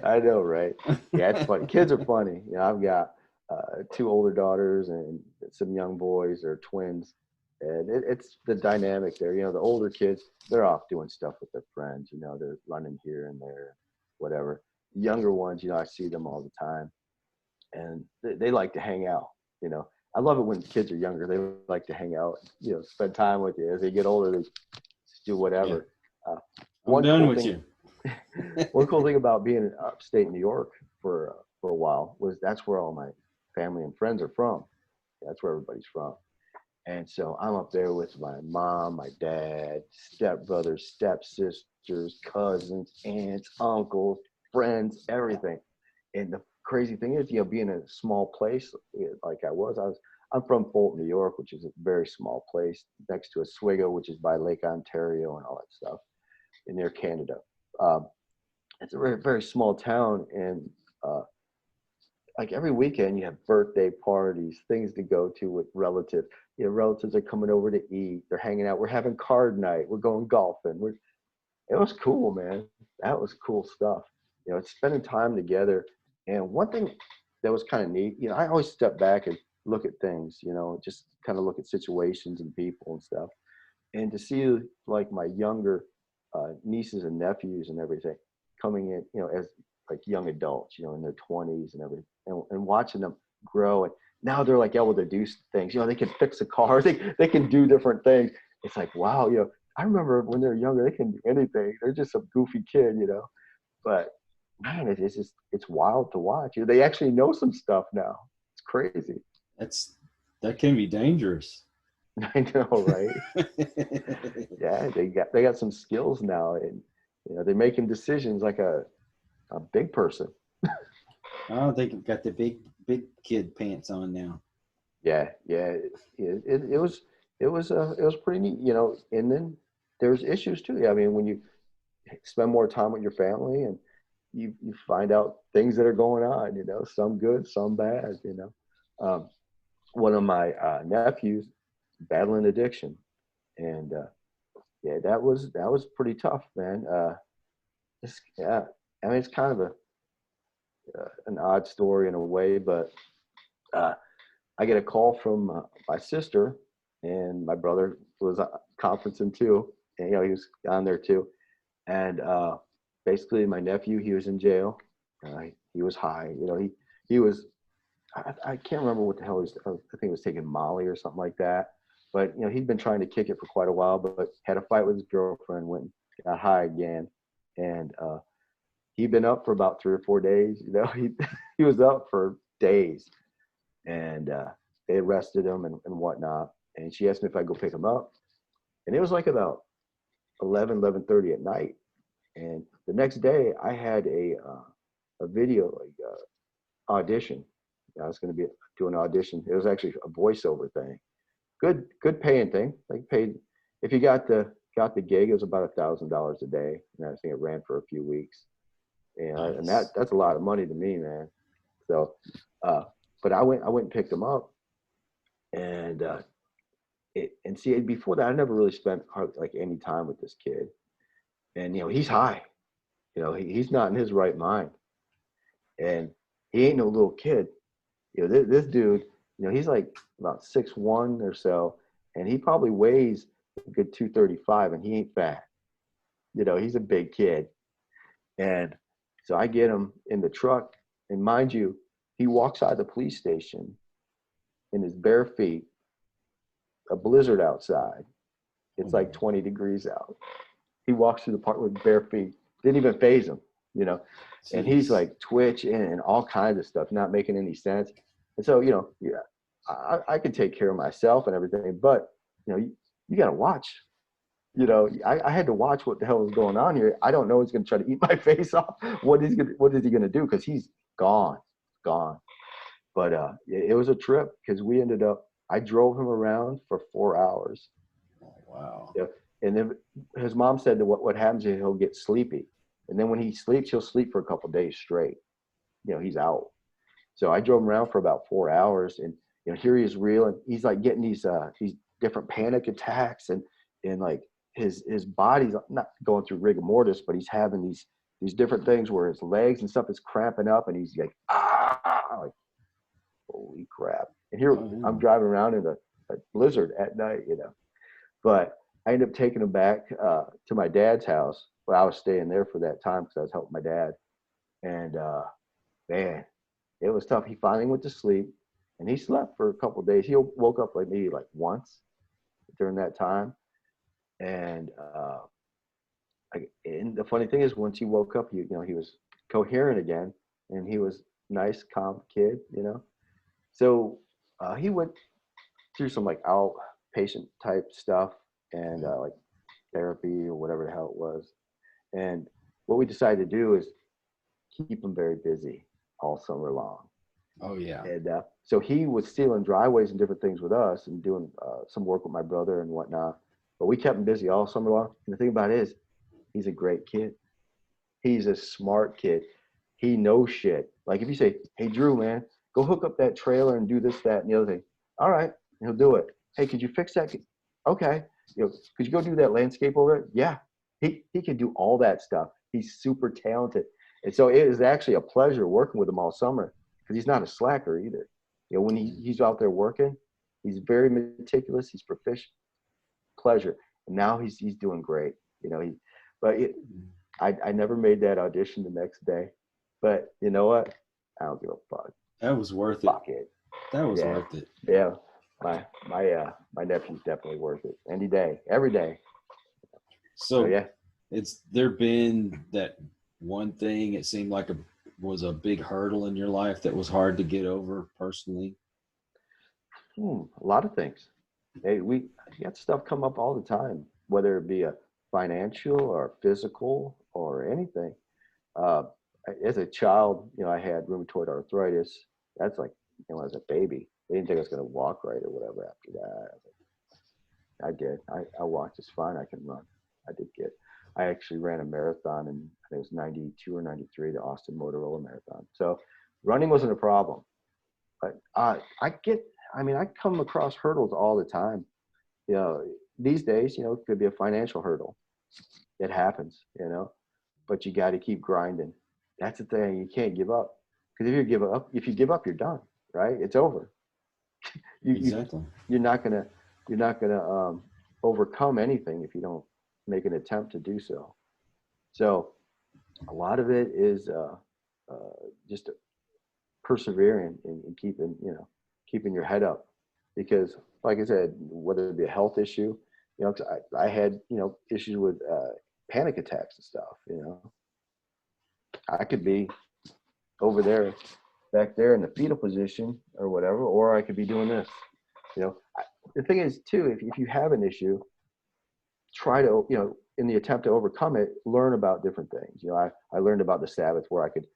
I know, right? Yeah, it's funny. Kids are funny. I've got 2 older daughters and some young boys. They're twins, and it's the dynamic there. The older kids, they're off doing stuff with their friends. They're running here and there, whatever. The younger ones, I see them all the time, and they like to hang out. I love it when kids are younger. They like to hang out, spend time with you. As they get older, they do whatever. Yeah. I'm done with you. One cool thing about being in upstate New York for a while was that's where all my family and friends are from. That's where everybody's from. And so I'm up there with my mom, my dad, stepbrothers, stepsisters, cousins, aunts, uncles, friends, everything. And the crazy thing is, being in a small place like I'm from Fulton, New York, which is a very small place next to Oswego, which is by Lake Ontario and all that stuff, and near Canada. Um, it's a very, very small town, and like every weekend you have birthday parties, things to go to with relatives. Relatives are coming over to eat. They're hanging out. We're having card night. We're going golfing. It was cool, man. That was cool stuff. It's spending time together. And one thing that was kind of neat, I always step back and look at things, just kind of look at situations and people and stuff. And to see like my younger nieces and nephews and everything coming in, as like young adults, in their 20s and everything, and watching them grow. And now they're like able to do things, they can fix a car, they can do different things. It's like, wow, I remember when they're younger, they can do anything. They're just a goofy kid, but man, it's wild to watch. They actually know some stuff now. It's crazy. That can be dangerous. I know, right? Yeah, they got some skills now, and they're making decisions like a big person. Oh, they got the big kid pants on now. Yeah. It was pretty neat, And then there's issues too. I mean, when you spend more time with your family, and you find out things that are going on, some good, some bad. One of my nephews battling addiction, and yeah, that was pretty tough, man. Yeah, I mean, it's kind of an odd story in a way, but uh, I get a call from my sister, and my brother was conferencing too, and he was on there too, and basically my nephew, he was in jail. He was high, he was. I can't remember what the hell he was. I think he was taking Molly or something like that. But he'd been trying to kick it for quite a while, but had a fight with his girlfriend, went and got high again, and he'd been up for about 3 or 4 days. He was up for days, and they arrested him and whatnot. And she asked me if I'd go pick him up, and it was like about 11:30 at night. And the next day, I had a video audition. I was going to be doing an audition. It was actually a voiceover thing. Good paying thing. Like paid if you got the gig, it was about $1,000 a day, and I think it ran for a few weeks. Nice. And that's a lot of money to me, man. So, but I went and picked him up, and and see, before that, I never really spent like any time with this kid, and he's high, he's not in his right mind, and he ain't no little kid. This dude, he's like about 6'1" or so, and he probably weighs a good 235, and he ain't fat. He's a big kid. And so I get him in the truck, and mind you, he walks out of the police station in his bare feet, a blizzard outside. It's like 20 degrees out. He walks through the park with bare feet. Didn't even faze him, and he's like twitching and all kinds of stuff, not making any sense. And so, yeah, I can take care of myself and everything, but you got to watch. I had to watch what the hell was going on here. I don't know he's going to try to eat my face off. What is he going to do? Because he's gone. But it was a trip, because I drove him around for 4 hours. Oh, wow. Yeah. And then his mom said that what happens is he'll get sleepy. And then when he sleeps, he'll sleep for a couple of days straight. He's out. So I drove him around for about 4 hours, and here he is reeling. He's like getting these different panic attacks, and like his body's not going through rigor mortis, but he's having these different things where his legs and stuff is cramping up, and he's like, like, holy crap. And here I'm driving around in a blizzard at night, But I ended up taking him back to my dad's house. Well, I was staying there for that time because I was helping my dad. And man, it was tough. He finally went to sleep, and he slept for a couple of days. He woke up maybe once during that time. And and the funny thing is, once he woke up, he was coherent again, and he was nice, calm kid, So He went through some like outpatient type stuff and like therapy or whatever the hell it was. And what we decided to do is keep him very busy all summer long. Oh yeah. And so he was sealing driveways and different things with us and doing some work with my brother and whatnot. But we kept him busy all summer long. And the thing about it is, he's a great kid. He's a smart kid. He knows shit. Like if you say, hey, Drew, man, go hook up that trailer and do this, that, and the other thing. All right, he'll do it. Hey, could you fix that? Okay. Could you go do that landscape over it? Yeah. He can do all that stuff. He's super talented. And so it is actually a pleasure working with him all summer because he's not a slacker either. When he's out there working, he's very meticulous. He's proficient. Pleasure. And now he's doing great. I never made that audition the next day. But you know what? I don't give a fuck. That was worth it. Fuck it. That was worth it. Yeah. My nephew's definitely worth it. Any day. Every day. So yeah. It's there been that one thing it seemed like was a big hurdle in your life that was hard to get over personally? A lot of things. Hey, we got stuff come up all the time, whether it be a financial or physical or anything. As a child, I had rheumatoid arthritis. That's like, as a baby, they didn't think I was going to walk right or whatever after that. I did. I walked just fine. I can run. I actually ran a marathon in, I think it was 92 or 93, the Austin Motorola Marathon. So running wasn't a problem. But I come across hurdles all the time. These days, it could be a financial hurdle. It happens, but you got to keep grinding. That's the thing. You can't give up. Because if you give up, you're done, right? It's over. Exactly. You're not gonna overcome anything if you don't make an attempt to do so. So a lot of it is just persevering and keeping your head up, because like I said, whether it be a health issue, 'cause I had issues with panic attacks and stuff. I could be back there in the fetal position or whatever, or I could be doing this. The thing is too, if you have an issue, try to, in the attempt to overcome it, learn about different things. I learned about the Sabbath where I could,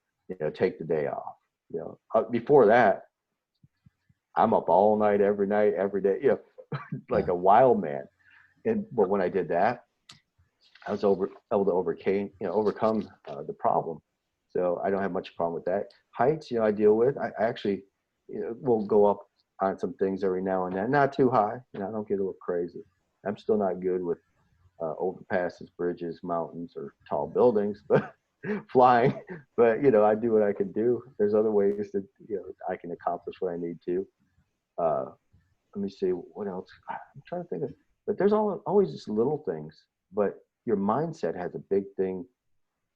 take the day off. Before that, I'm up all night, every day, like a wild man. But when I did that, I was able to overcome the problem. So I don't have much problem with that. Heights, I deal with. I actually will go up on some things every now and then. Not too high. I don't get a little crazy. I'm still not good with overpasses, bridges, mountains, or tall buildings, but flying. But I do what I can do. There's other ways that I can accomplish what I need to. Let me see what else. I'm trying to think of. But there's always just little things. But your mindset has a big thing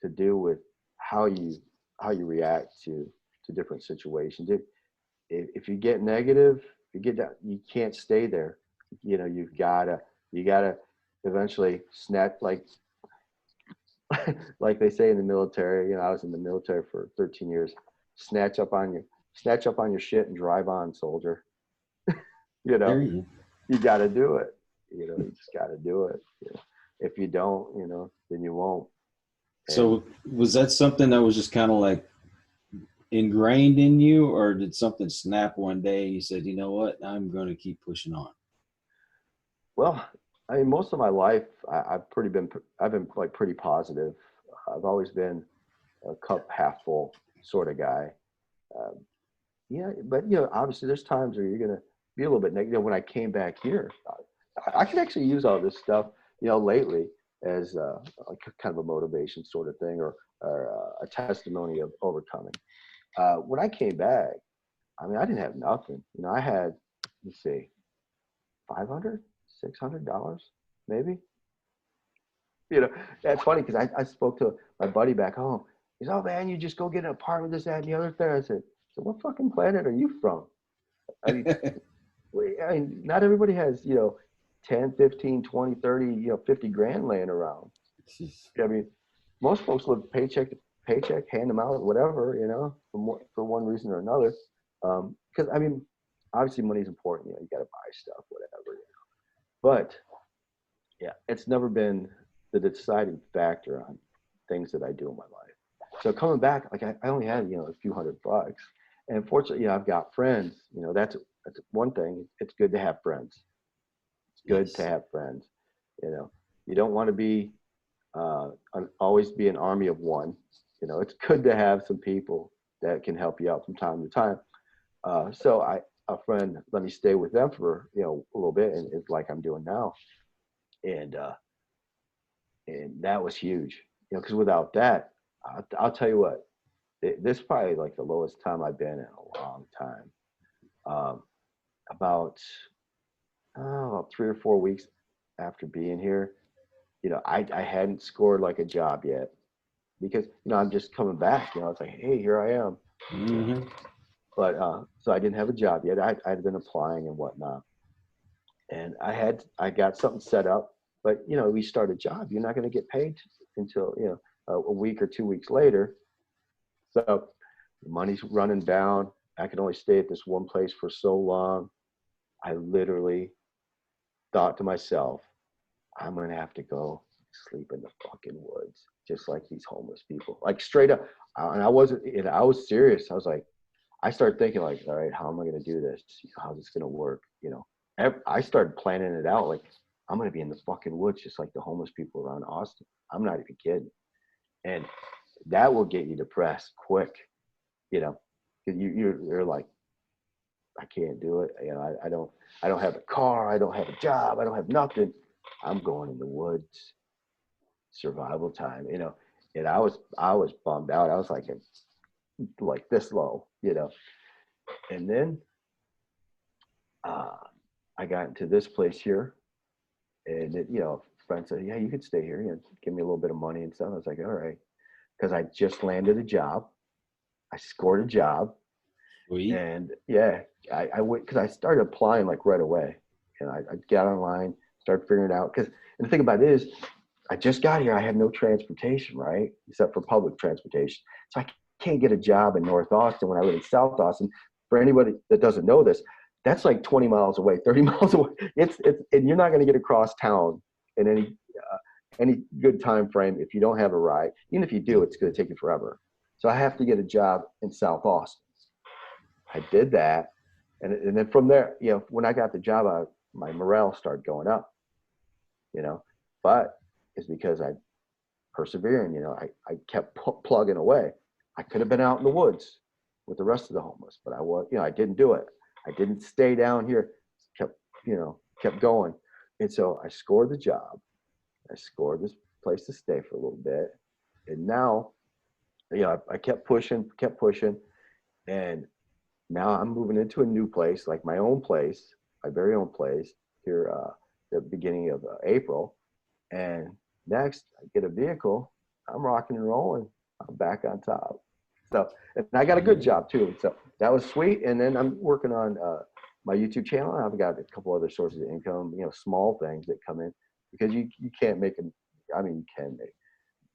to do with how you react to different situations. If you get negative, you get down, you can't stay there. You gotta eventually snap, like they say in the military. I was in the military for 13 years. Snatch up on your shit and drive on, soldier. You got to do it. You just got to do it. If you don't, then you won't. So was that something that was just kind of like ingrained in you, or did something snap one day and you said, you know what, I'm going to keep pushing on? Well, most of my life, I've been like pretty positive. I've always been a cup half full sort of guy. But obviously there's times where you're going to be a little bit negative. When I came back here, I could actually use all this stuff, lately as like kind of a motivation sort of thing, or a testimony of overcoming. When I came back, I didn't have nothing. I had, let's see, $500, $600 maybe. That's funny because I spoke to my buddy back home. He's, oh man, you just go get an apartment, this, that, and the other thing. I said, so what fucking planet are you from? Not everybody has, 10, 15, 20, 30, 50 grand laying around. Most folks live paycheck to paycheck, hand them out, whatever, for one reason or another. Because obviously money's important. You got to buy stuff, whatever. But yeah, it's never been the deciding factor on things that I do in my life. So coming back, like I only had, a few $100. And fortunately, I've got friends, that's one thing. It's good to have friends. It's good to have friends. You don't want to be, always be an army of one. It's good to have some people that can help you out from time to time. So a friend let me stay with them for, a little bit, and it's like I'm doing now. And that was huge, because without that, I'll tell you what, this is probably like the lowest time I've been in a long time. About 3 or 4 weeks after being here, I hadn't scored like a job yet, because I'm just coming back. It's like, hey, here I am. Mm-hmm. But so I didn't have a job yet. I'd been applying and whatnot, and I got something set up. But we start a job, you're not going to get paid until a week or 2 weeks later. So the money's running down. I could only stay at this one place for so long. I literally thought to myself, I'm going to have to go sleep in the fucking woods, just like these homeless people, like straight up. And I was serious. I was like, I started thinking like, all right, how am I going to do this? How's this going to work? I started planning it out. Like, I'm going to be in the fucking woods, just like the homeless people around Austin. I'm not even kidding. And that will get you depressed quick, you're like, I can't do it. I don't have a car. I don't have a job. I don't have nothing. I'm going in the woods, survival time, and I was bummed out. I was like this low, and then I got into this place here, and a friend said, yeah, you could stay here, give me a little bit of money and stuff. I was like, all right, because I just landed a job. I scored a job. Sweet. And yeah, I went, because I started applying like right away, and I got online, started figuring it out. And the thing about it is, I just got here. I have no transportation, right, except for public transportation. So I can't get a job in North Austin when I live in South Austin. For anybody that doesn't know this, that's like 20 miles away, 30 miles away. It's and you're not going to get across town in any good time frame if you don't have a ride. Even if you do, it's going to take you forever. So I have to get a job in South Austin. I did that, and then from there, when I got the job, my morale started going up, but it's because I persevering, I kept plugging away. I could have been out in the woods with the rest of the homeless, but I didn't do it. I didn't stay down here, kept going. And so I scored the job. I scored this place to stay for a little bit. And now, I kept pushing, and now I'm moving into a new place, like my own place, my very own place here, the beginning of April. And next, I get a vehicle. I'm rocking and rolling. I'm back on top. So, and I got a good job too. So that was sweet. And then I'm working on my YouTube channel. I've got a couple other sources of income, small things that come in, because you can't make you can make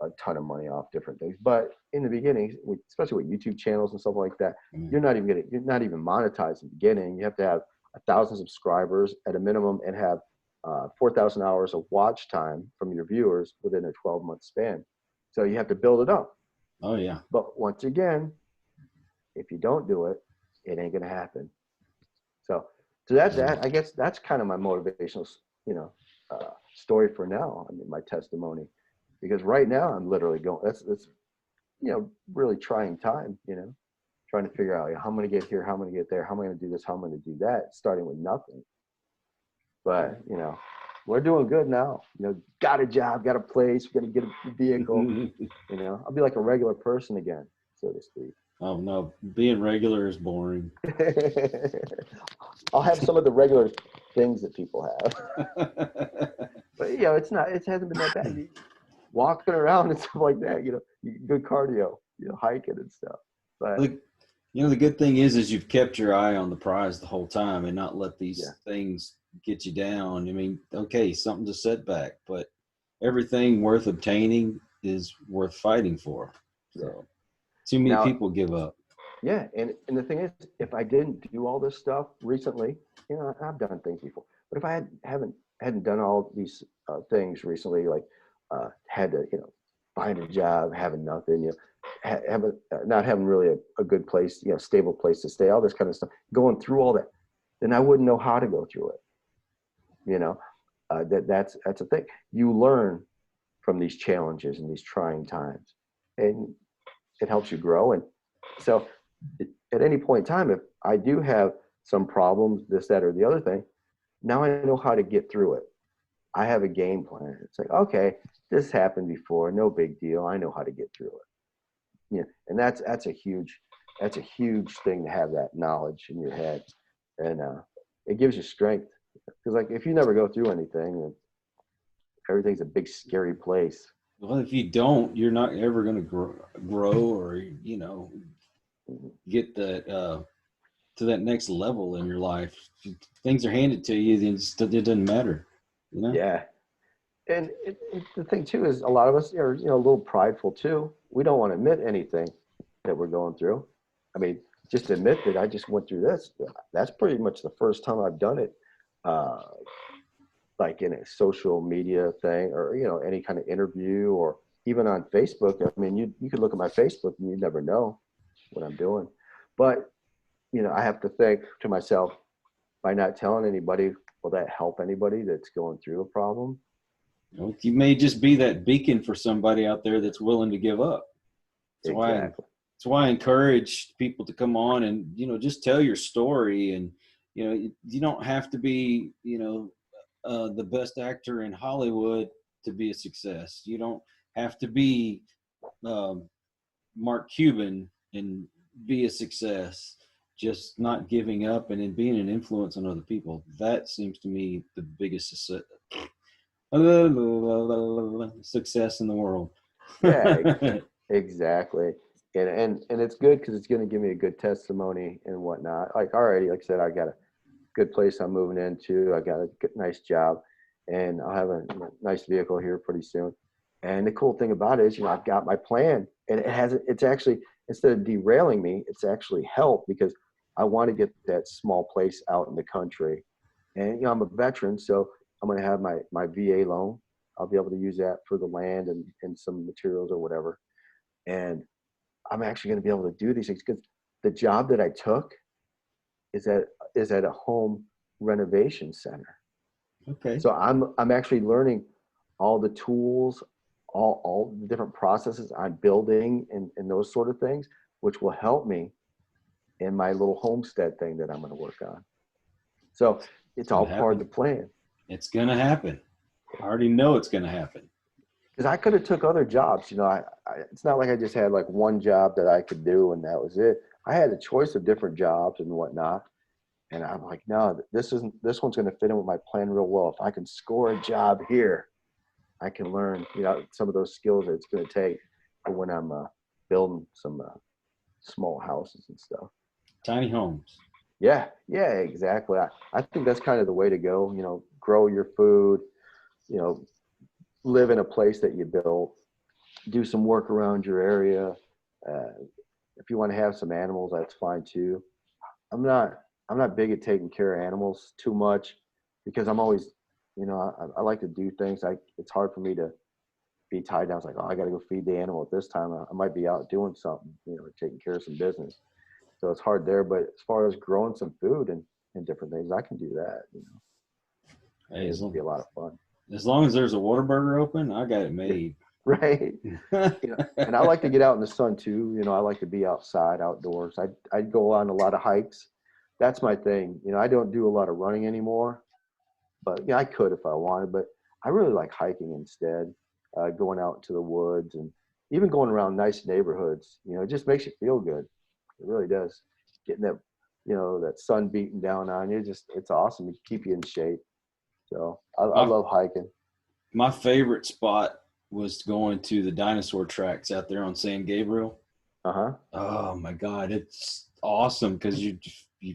a ton of money off different things. But in the beginning, especially with YouTube channels and stuff like that, you're not even monetized in the beginning. You have to have 1,000 subscribers at a minimum and have 4,000 hours of watch time from your viewers within a 12-month span. So you have to build it up. Oh yeah. But once again, if you don't do it, it ain't gonna happen. So that's that. I guess that's kind of my motivational, story for now. My testimony, because right now I'm literally going. That's really trying time. Trying to figure out how I'm gonna get here, how I'm gonna get there, how am I gonna do this, how I'm gonna do that, starting with nothing. But we're doing good now. Got a job, got a place, we're gonna get a vehicle. I'll be like a regular person again, so to speak. Oh no, being regular is boring. I'll have some of the regular things that people have. But it hasn't been that bad. Walking around and stuff like that, good cardio, hiking and stuff. But the good thing is you've kept your eye on the prize the whole time and not let these things get you down. Okay, something's a setback, but everything worth obtaining is worth fighting for. So too many people give up. Yeah, and the thing is, if I didn't do all this stuff recently, I've done things before, but if I hadn't done all these things recently, like had to, find a job, having nothing, have a, not having really a good place, stable place to stay, all this kind of stuff, going through all that, then I wouldn't know how to go through it. That's a thing. You learn from these challenges and these trying times, and it helps you grow. And so at any point in time, if I do have some problems, this, that, or the other thing, now I know how to get through it. I have a game plan. It's like, okay, this happened before, no big deal. I know how to get through it. And that's a huge thing to have that knowledge in your head, and it gives you strength. Because like if you never go through anything, everything's a big scary place. Well, if you don't, you're not ever going to grow or get that to that next level in your life. Things are handed to you, then it doesn't matter. Yeah. And the thing too is a lot of us are a little prideful too. We don't want to admit anything that we're going through. I mean, just admit that I just went through this. That's pretty much the first time I've done it, like in a social media thing, or any kind of interview, or even on Facebook. I mean, you could look at my Facebook and you never know what I'm doing. But I have to think to myself, by not telling anybody, will that help anybody that's going through a problem? You may just be that beacon for somebody out there that's willing to give up. That's why I encourage people to come on and, just tell your story. And, you don't have to be, the best actor in Hollywood to be a success. You don't have to be Mark Cuban and be a success. Just not giving up and then being an influence on other people. That seems to me the biggest success in the world. Yeah, exactly. And it's good because it's going to give me a good testimony and whatnot. Like already, like I said, I got a good place I'm moving into. I got a nice job, and I'll have a nice vehicle here pretty soon. And the cool thing about it is, I've got my plan, and it's actually, instead of derailing me, it's actually helped, because I want to get that small place out in the country. And, I'm a veteran, so I'm going to have my VA loan. I'll be able to use that for the land and some materials or whatever. And I'm actually going to be able to do these things, because the job that I took is at a home renovation center. Okay. So I'm actually learning all the tools, all the different processes on building and those sort of things, which will help me in my little homestead thing that I'm going to work on. So it's all part of the plan. It's going to happen. I already know it's going to happen. Because I could have took other jobs. It's not like I just had like one job that I could do and that was it. I had a choice of different jobs and whatnot. And I'm like, no, this one's going to fit in with my plan real well. If I can score a job here, I can learn, some of those skills that it's going to take for when I'm building some small houses and stuff. Tiny homes. Yeah, exactly. I think that's kind of the way to go. Grow your food, live in a place that you built, do some work around your area. If you want to have some animals, that's fine too. I'm not big at taking care of animals too much, because I'm always, I like to do things. It's hard for me to be tied down. It's like, oh, I got to go feed the animal at this time. I might be out doing something, taking care of some business. So it's hard there. But as far as growing some food and different things, I can do that. Hey, it'll be a lot of fun. As long as there's a Whataburger open, I got it made. Right. And I like to get out in the sun too. I like to be outside, outdoors. I'd go on a lot of hikes. That's my thing. I don't do a lot of running anymore, but I could if I wanted. But I really like hiking instead, going out into the woods and even going around nice neighborhoods. It just makes you feel good. It really does. Getting that, that sun beating down on you, it's awesome. It keep you in shape. So I love hiking. My favorite spot was going to the dinosaur tracks out there on San Gabriel. Uh-huh. Oh my God, it's awesome, because you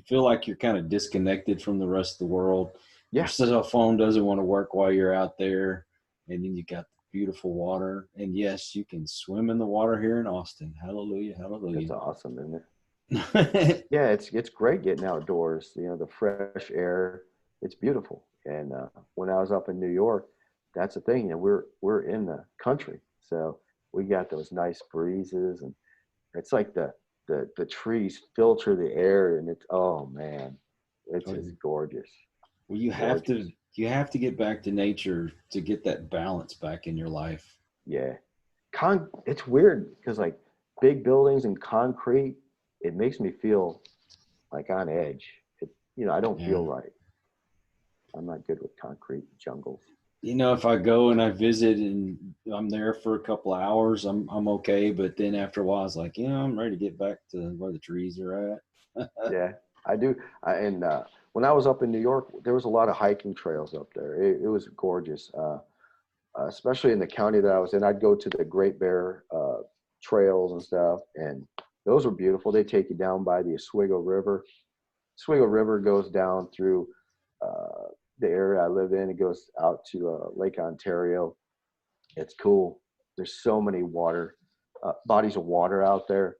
feel like you're kind of disconnected from the rest of the world. Yeah. Your cell phone doesn't want to work while you're out there, and then you got beautiful water. And yes, you can swim in the water here in Austin. Hallelujah, hallelujah. It's awesome, isn't it? Yeah, it's great getting outdoors. You know, the fresh air. It's beautiful. And when I was up in New York, that's the thing. You know, we're in the country, so we got those nice breezes, and it's like the trees filter the air, and it's oh man, it's Oh, just gorgeous, well, gorgeous. you have to get back to nature to get that balance back in your life. Yeah, it's weird because like big buildings and concrete, it makes me feel like on edge. I don't Yeah. feel right. I'm not good with concrete jungles. If I go and I visit and I'm there for a couple of hours, I'm okay. But then after a while, it's like, I'm ready to get back to where the trees are at. Yeah, I do. And when I was up in New York, there was a lot of hiking trails up there. It was gorgeous, especially in the county that I was in. I'd go to the Great Bear trails and stuff, and those were beautiful. They take you down by the Oswego River. Oswego River goes down through uh, the area I live in. It goes out to Lake Ontario. It's cool. There's so many bodies of water out there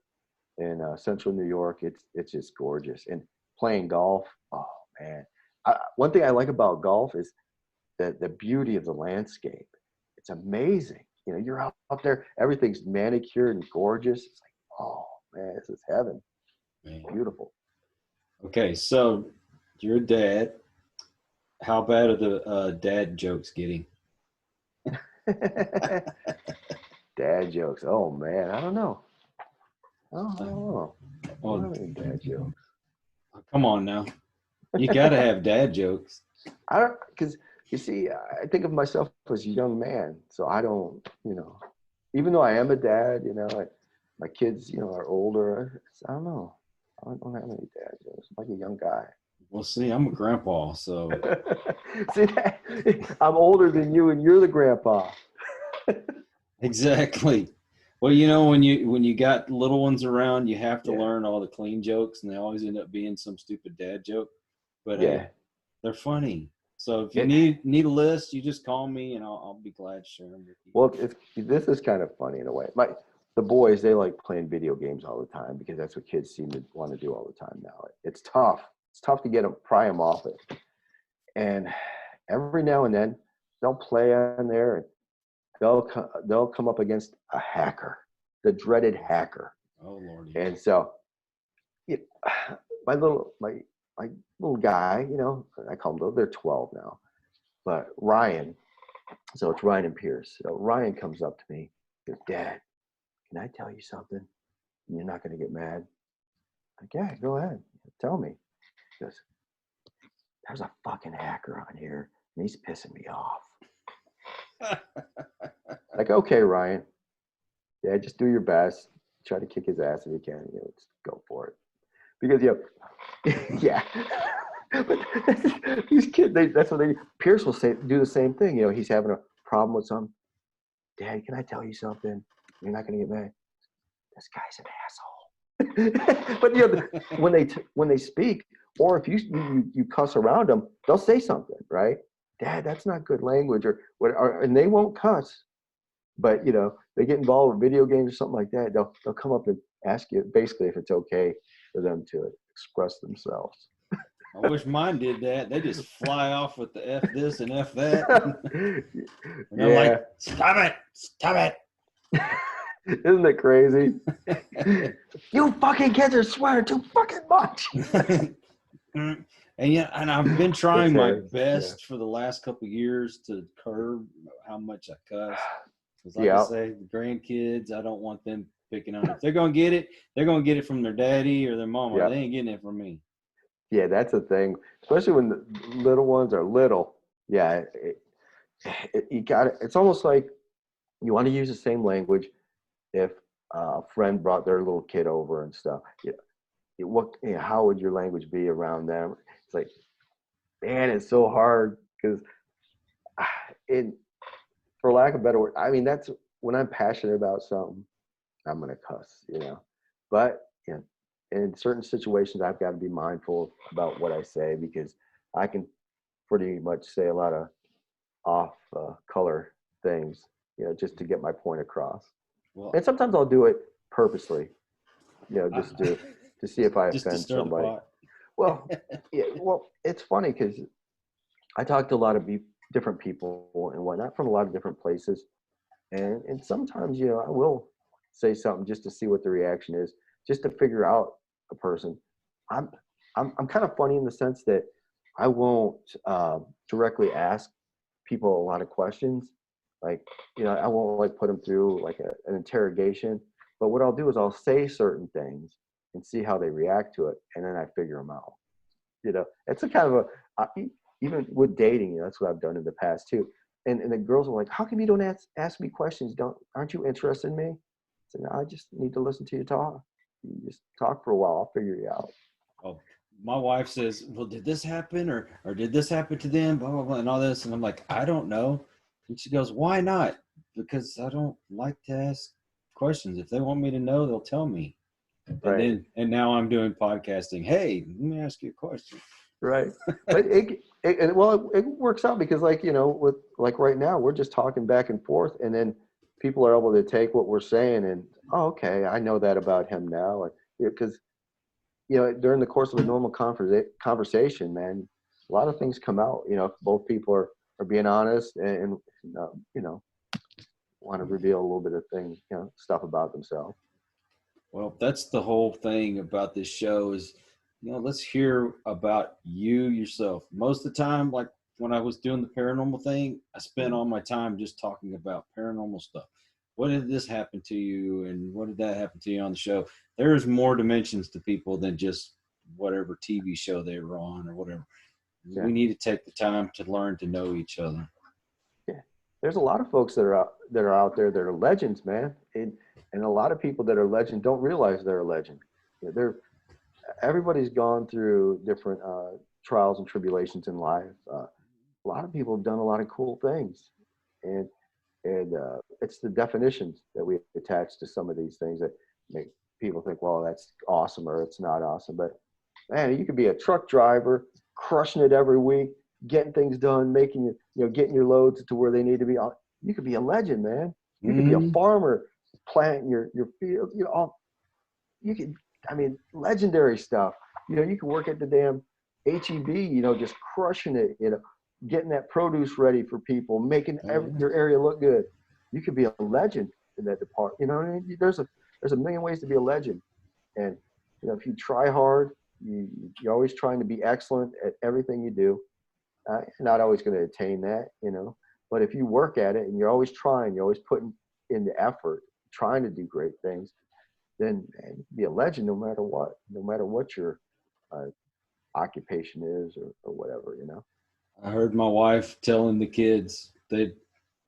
in central New York. It's just gorgeous. And playing golf, oh man. One thing I like about golf is the beauty of the landscape. It's amazing. You're out there, everything's manicured and gorgeous. It's like, oh man, this is heaven. Man. Beautiful. Okay, so you're a dad. How bad are the dad jokes getting? Dad jokes. Oh man, I don't know. I don't know. I don't Well, have any dad jokes. come on now. You got to have dad jokes. I don't, because you see, I think of myself as a young man, so I don't, even though I am a dad, my kids, are older. I don't know. I don't have any dad jokes. I'm like a young guy. Well, see, I'm a grandpa, so See that? I'm older than you, and you're the grandpa. exactly. Well, when you got little ones around, you have to Yeah, learn all the clean jokes, and they always end up being some stupid dad joke. But yeah. hey, they're funny. So if you It, need a list, you just call me, and I'll be glad to share them with you. well, this is kind of funny in a way. The boys, they like playing video games all the time because that's what kids seem to want to do all the time now. It's tough. It's tough to pry them off it. And every now and then, they'll play on there, and they'll come up against a hacker, the dreaded hacker. Oh Lordy. And so, it, my my little guy, I call them, they're 12 now, but Ryan. So it's Ryan and Pierce. So Ryan comes up to me, goes, "Dad, can I tell you something? You're not going to get mad." Like, yeah, go ahead, tell me. He goes, "There's a fucking hacker on here, and he's pissing me off." Like, okay, Ryan. Yeah, just do your best. Try to kick his ass if you can. Just go for it. Because yeah. But these kids, that's what they. Pierce will do the same thing. He's having a problem with something. "Dad, can I tell you something? You're not gonna get mad. This guy's an asshole." But when they speak, or if you cuss around them, they'll say something, right? "Dad, that's not good language," and they won't cuss. But they get involved with video games or something like that. They'll come up and ask you basically if it's okay for them to express themselves. I wish mine did that. They just fly off with the F this and F that. And I'm Yeah. like, stop it. Stop it. Isn't it crazy? You fucking kids are swearing too fucking much. And I've been trying my best for the last couple of years to curb how much I cuss. Because like I say, the grandkids, I don't want them picking on it. If they're gonna get it, they're gonna get it from their daddy or their mama. Yeah. They ain't getting it from me. Yeah, that's the thing. Especially when the little ones are little. Yeah, you got it. It's almost like you want to use the same language if a friend brought their little kid over and stuff. How would your language be around them? It's like, man, it's so hard because it, for lack of a better word, I mean, that's when I'm passionate about something, I'm gonna cuss. But in certain situations, I've got to be mindful about what I say because I can pretty much say a lot of off color things, just to get my point across. Well, And sometimes I'll do it purposely, just to to see if I Just to offend stir the somebody. pot. Well, yeah, well, it's funny because I talk to a lot of different people and whatnot from a lot of different places. And sometimes, I will say something just to see what the reaction is, just to figure out a person. I'm I'm kind of funny in the sense that I won't directly ask people a lot of questions. Like, I won't like put them through like an interrogation. But what I'll do is I'll say certain things and see how they react to it, and then I figure them out. It's a kind of even with dating, that's what I've done in the past too. And the girls are like, "How come you don't ask me questions? Aren't you interested in me?" So no, I just need to listen to you talk. You just talk for a while, I'll figure you out. Oh, my wife says, "Well, did this happen or did this happen to them?" Blah blah blah, and all this, and I'm like, "I don't know." And she goes, "Why not?" Because I don't like to ask questions. If they want me to know, they'll tell me. Right. And now I'm doing podcasting. Hey, let me ask you a question. Right. But it works out because with like right now, we're just talking back and forth, and then people are able to take what we're saying and, oh, okay, I know that about him now. Like, because, during the course of a normal conversation, man, a lot of things come out, if both people are being honest and want to reveal a little bit of things, stuff about themselves. Well, that's the whole thing about this show is, let's hear about you yourself. Most of the time, like when I was doing the paranormal thing, I spent all my time just talking about paranormal stuff. What did this happen to you? And what did that happen to you on the show? There's more dimensions to people than just whatever TV show they were on or whatever. Yeah. We need to take the time to learn to know each other. Yeah. There's a lot of folks that are out there that are legends, man. And a lot of people that are legends don't realize they're a legend. Everybody's gone through different trials and tribulations in life. A lot of people have done a lot of cool things, and it's the definitions that we attach to some of these things that make people think, well, that's awesome or it's not awesome. But man, you could be a truck driver, crushing it every week, getting things done, getting your loads to where they need to be. You could be a legend, man. You could be a farmer, planting your field. You could, I mean, legendary stuff. You can work at the damn HEB, just crushing it, getting that produce ready for people, making your area look good. You could be a legend in that department. You know what I mean? There's a million ways to be a legend. And, if you try hard, you're always trying to be excellent at everything you do. You're not always going to attain that, but if you work at it and you're always trying, you're always putting in the effort, trying to do great things, then man, you can be a legend no matter what your occupation is or whatever, I heard my wife telling the kids, they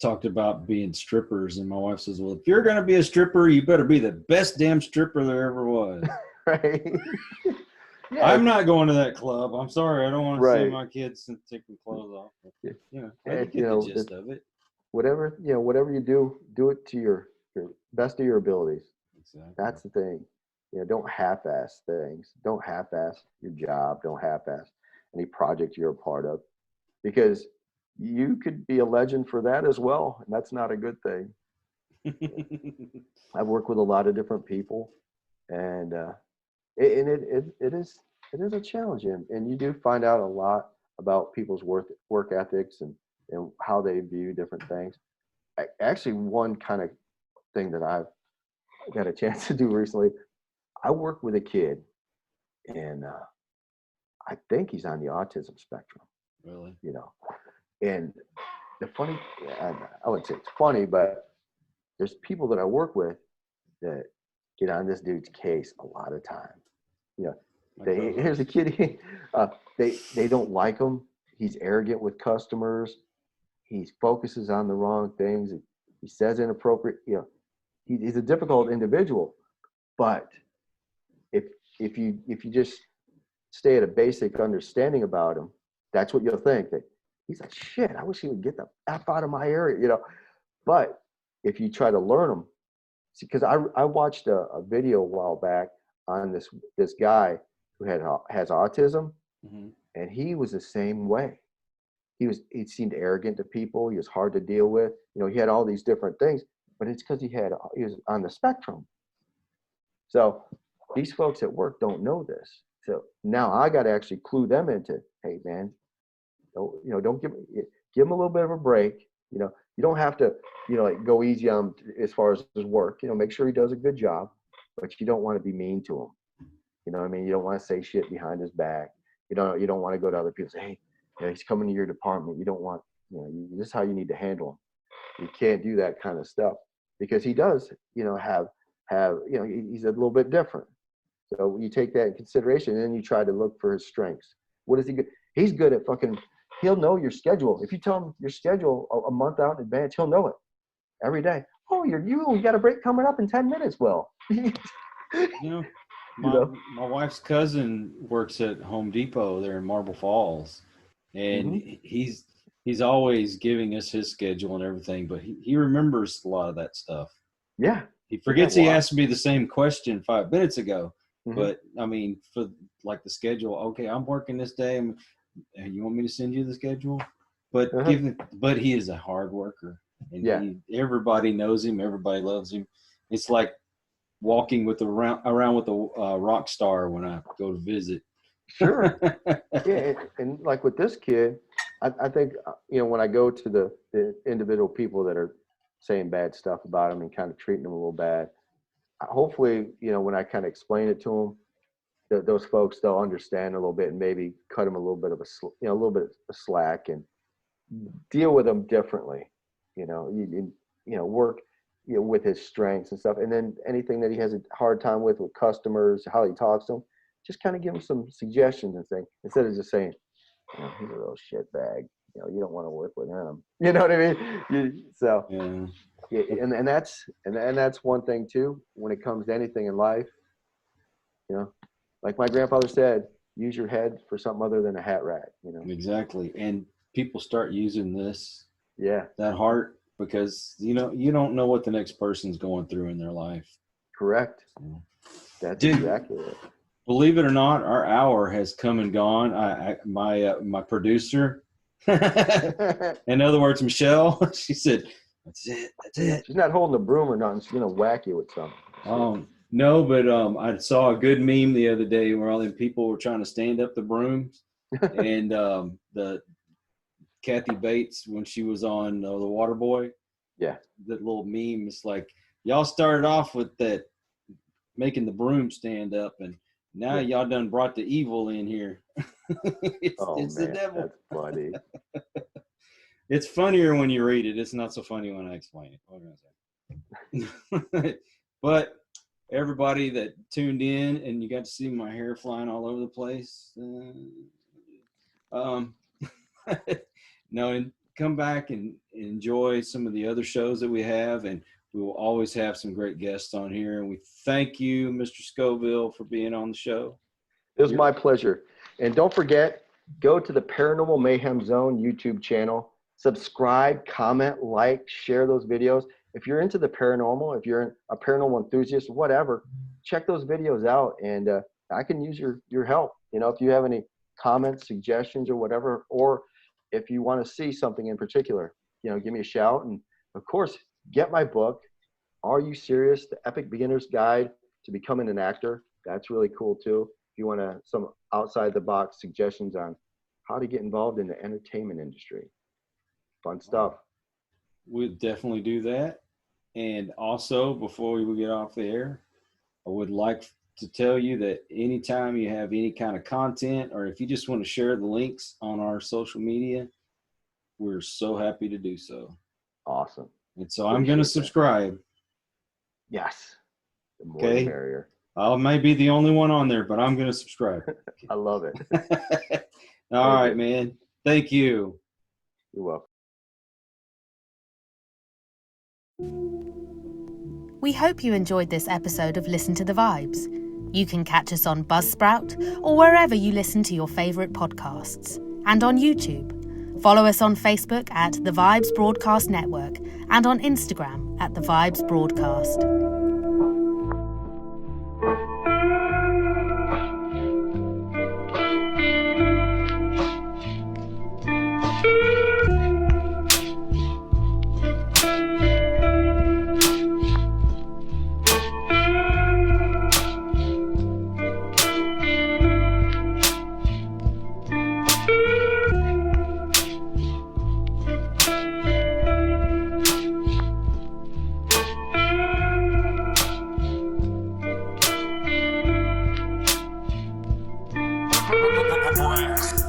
talked about being strippers, and my wife says, well, if you're going to be a stripper, you better be the best damn stripper there ever was. Right. Yeah, I'm not going to that club. I'm sorry. I don't want to see right. my kids taking clothes off. But, And, you get the gist of it. Whatever you do it to your best of your abilities. Exactly. That's the thing. Don't half-ass things. Don't half-ass your job. Don't half-ass any project you're a part of, because you could be a legend for that as well, and that's not a good thing. I've worked with a lot of different people, and it is a challenge, and you do find out a lot about people's work ethics and how they view different things. Actually, one kind of thing that I've got a chance to do recently, I worked with a kid, and I think he's on the autism spectrum. Really? And the funny, I wouldn't say it's funny, but there's people that I work with that get on this dude's case a lot of times. Here's a kid. They don't like him. He's arrogant with customers. He focuses on the wrong things. He says inappropriate. He's a difficult individual. But if you just stay at a basic understanding about him, that's what you'll think, that he's like, shit, I wish he would get the F out of my area. But if you try to learn him, because I watched a video a while back on this guy who has autism, and he was the same way. He seemed arrogant to people. He was hard to deal with. He had all these different things, but it's because he was on the spectrum. So these folks at work don't know this. So now I got to actually clue them into, hey man, don't give them a little bit of a break. You don't have to, like go easy on him as far as his work. Make sure he does a good job, but you don't want to be mean to him. You know what I mean? You don't want to say shit behind his back. You don't want to go to other people and say, hey, he's coming to your department. You don't want, this is how you need to handle him. You can't do that kind of stuff because he does, have, he's a little bit different. So you take that in consideration and then you try to look for his strengths. What is he good? He's good at he'll know your schedule. If you tell him your schedule a month out in advance, he'll know it every day. Oh, you got a break coming up in 10 minutes. Well, my wife's cousin works at Home Depot there in Marble Falls, and he's always giving us his schedule and everything, but he remembers a lot of that stuff. Yeah. He forgets he asked me the same question 5 minutes ago. But I mean, for like the schedule, okay, I'm working this day. And you want me to send you the schedule? But but he is a hard worker, and everybody knows him. Everybody loves him. It's like walking around with a rock star when I go to visit. Sure. Yeah, and like with this kid, I think when I go to the individual people that are saying bad stuff about him and kind of treating him a little bad, hopefully, when I kind of explain it to them, those folks, they'll understand a little bit and maybe cut them a little bit of a little bit of slack and deal with them differently. Work with his strengths and stuff, and then anything that he has a hard time with customers, how he talks to them, just kind of give him some suggestions and things instead of just saying, he's a little shit bag. You don't want to work with him. You know what I mean? Yeah, and that's one thing too. When it comes to anything in life, like my grandfather said, use your head for something other than a hat rack. Exactly, and people start using that heart because you don't know what the next person's going through in their life. Correct. That's exactly it. Believe it or not, our hour has come and gone. My producer, in other words, Michelle, she said, That's it. She's not holding a broom or nothing. She's gonna whack you with something. No, but I saw a good meme the other day where all the people were trying to stand up the brooms, and the Kathy Bates when she was on The Waterboy. Yeah, that little meme is like, y'all started off with that making the broom stand up, and now y'all done brought the evil in here. it's the devil. That's funny. It's funnier when you read it. It's not so funny when I explain it. What can I say? But everybody that tuned in and you got to see my hair flying all over the place. No, and come back and enjoy some of the other shows that we have, and we will always have some great guests on here. And we thank you, Mr. Scoville, for being on the show. It was my pleasure. And don't forget, go to the Paranormal Mayhem Zone YouTube channel. Subscribe, comment, like, share those videos. If you're into the paranormal, if you're a paranormal enthusiast, whatever, check those videos out, and I can use your help. If you have any comments, suggestions, or whatever, or if you want to see something in particular, give me a shout. And of course, get my book, Are You Serious? The Epic Beginner's Guide to Becoming an Actor. That's really cool too. If you want some outside the box suggestions on how to get involved in the entertainment industry. Fun stuff. We'll definitely do that. And also, before we get off the air, I would like to tell you that anytime you have any kind of content, or if you just want to share the links on our social media, we're so happy to do so. Awesome. And so I'm going to subscribe. Yes. The more the merrier. I may be the only one on there, but I'm going to subscribe. I love it. All right, man. Thank you. You're welcome. We hope you enjoyed this episode of Listen to the Vibes. You can catch us on Buzzsprout or wherever you listen to your favourite podcasts, and on YouTube. Follow us on Facebook at The Vibes Broadcast Network and on Instagram at The Vibes Broadcast. brass.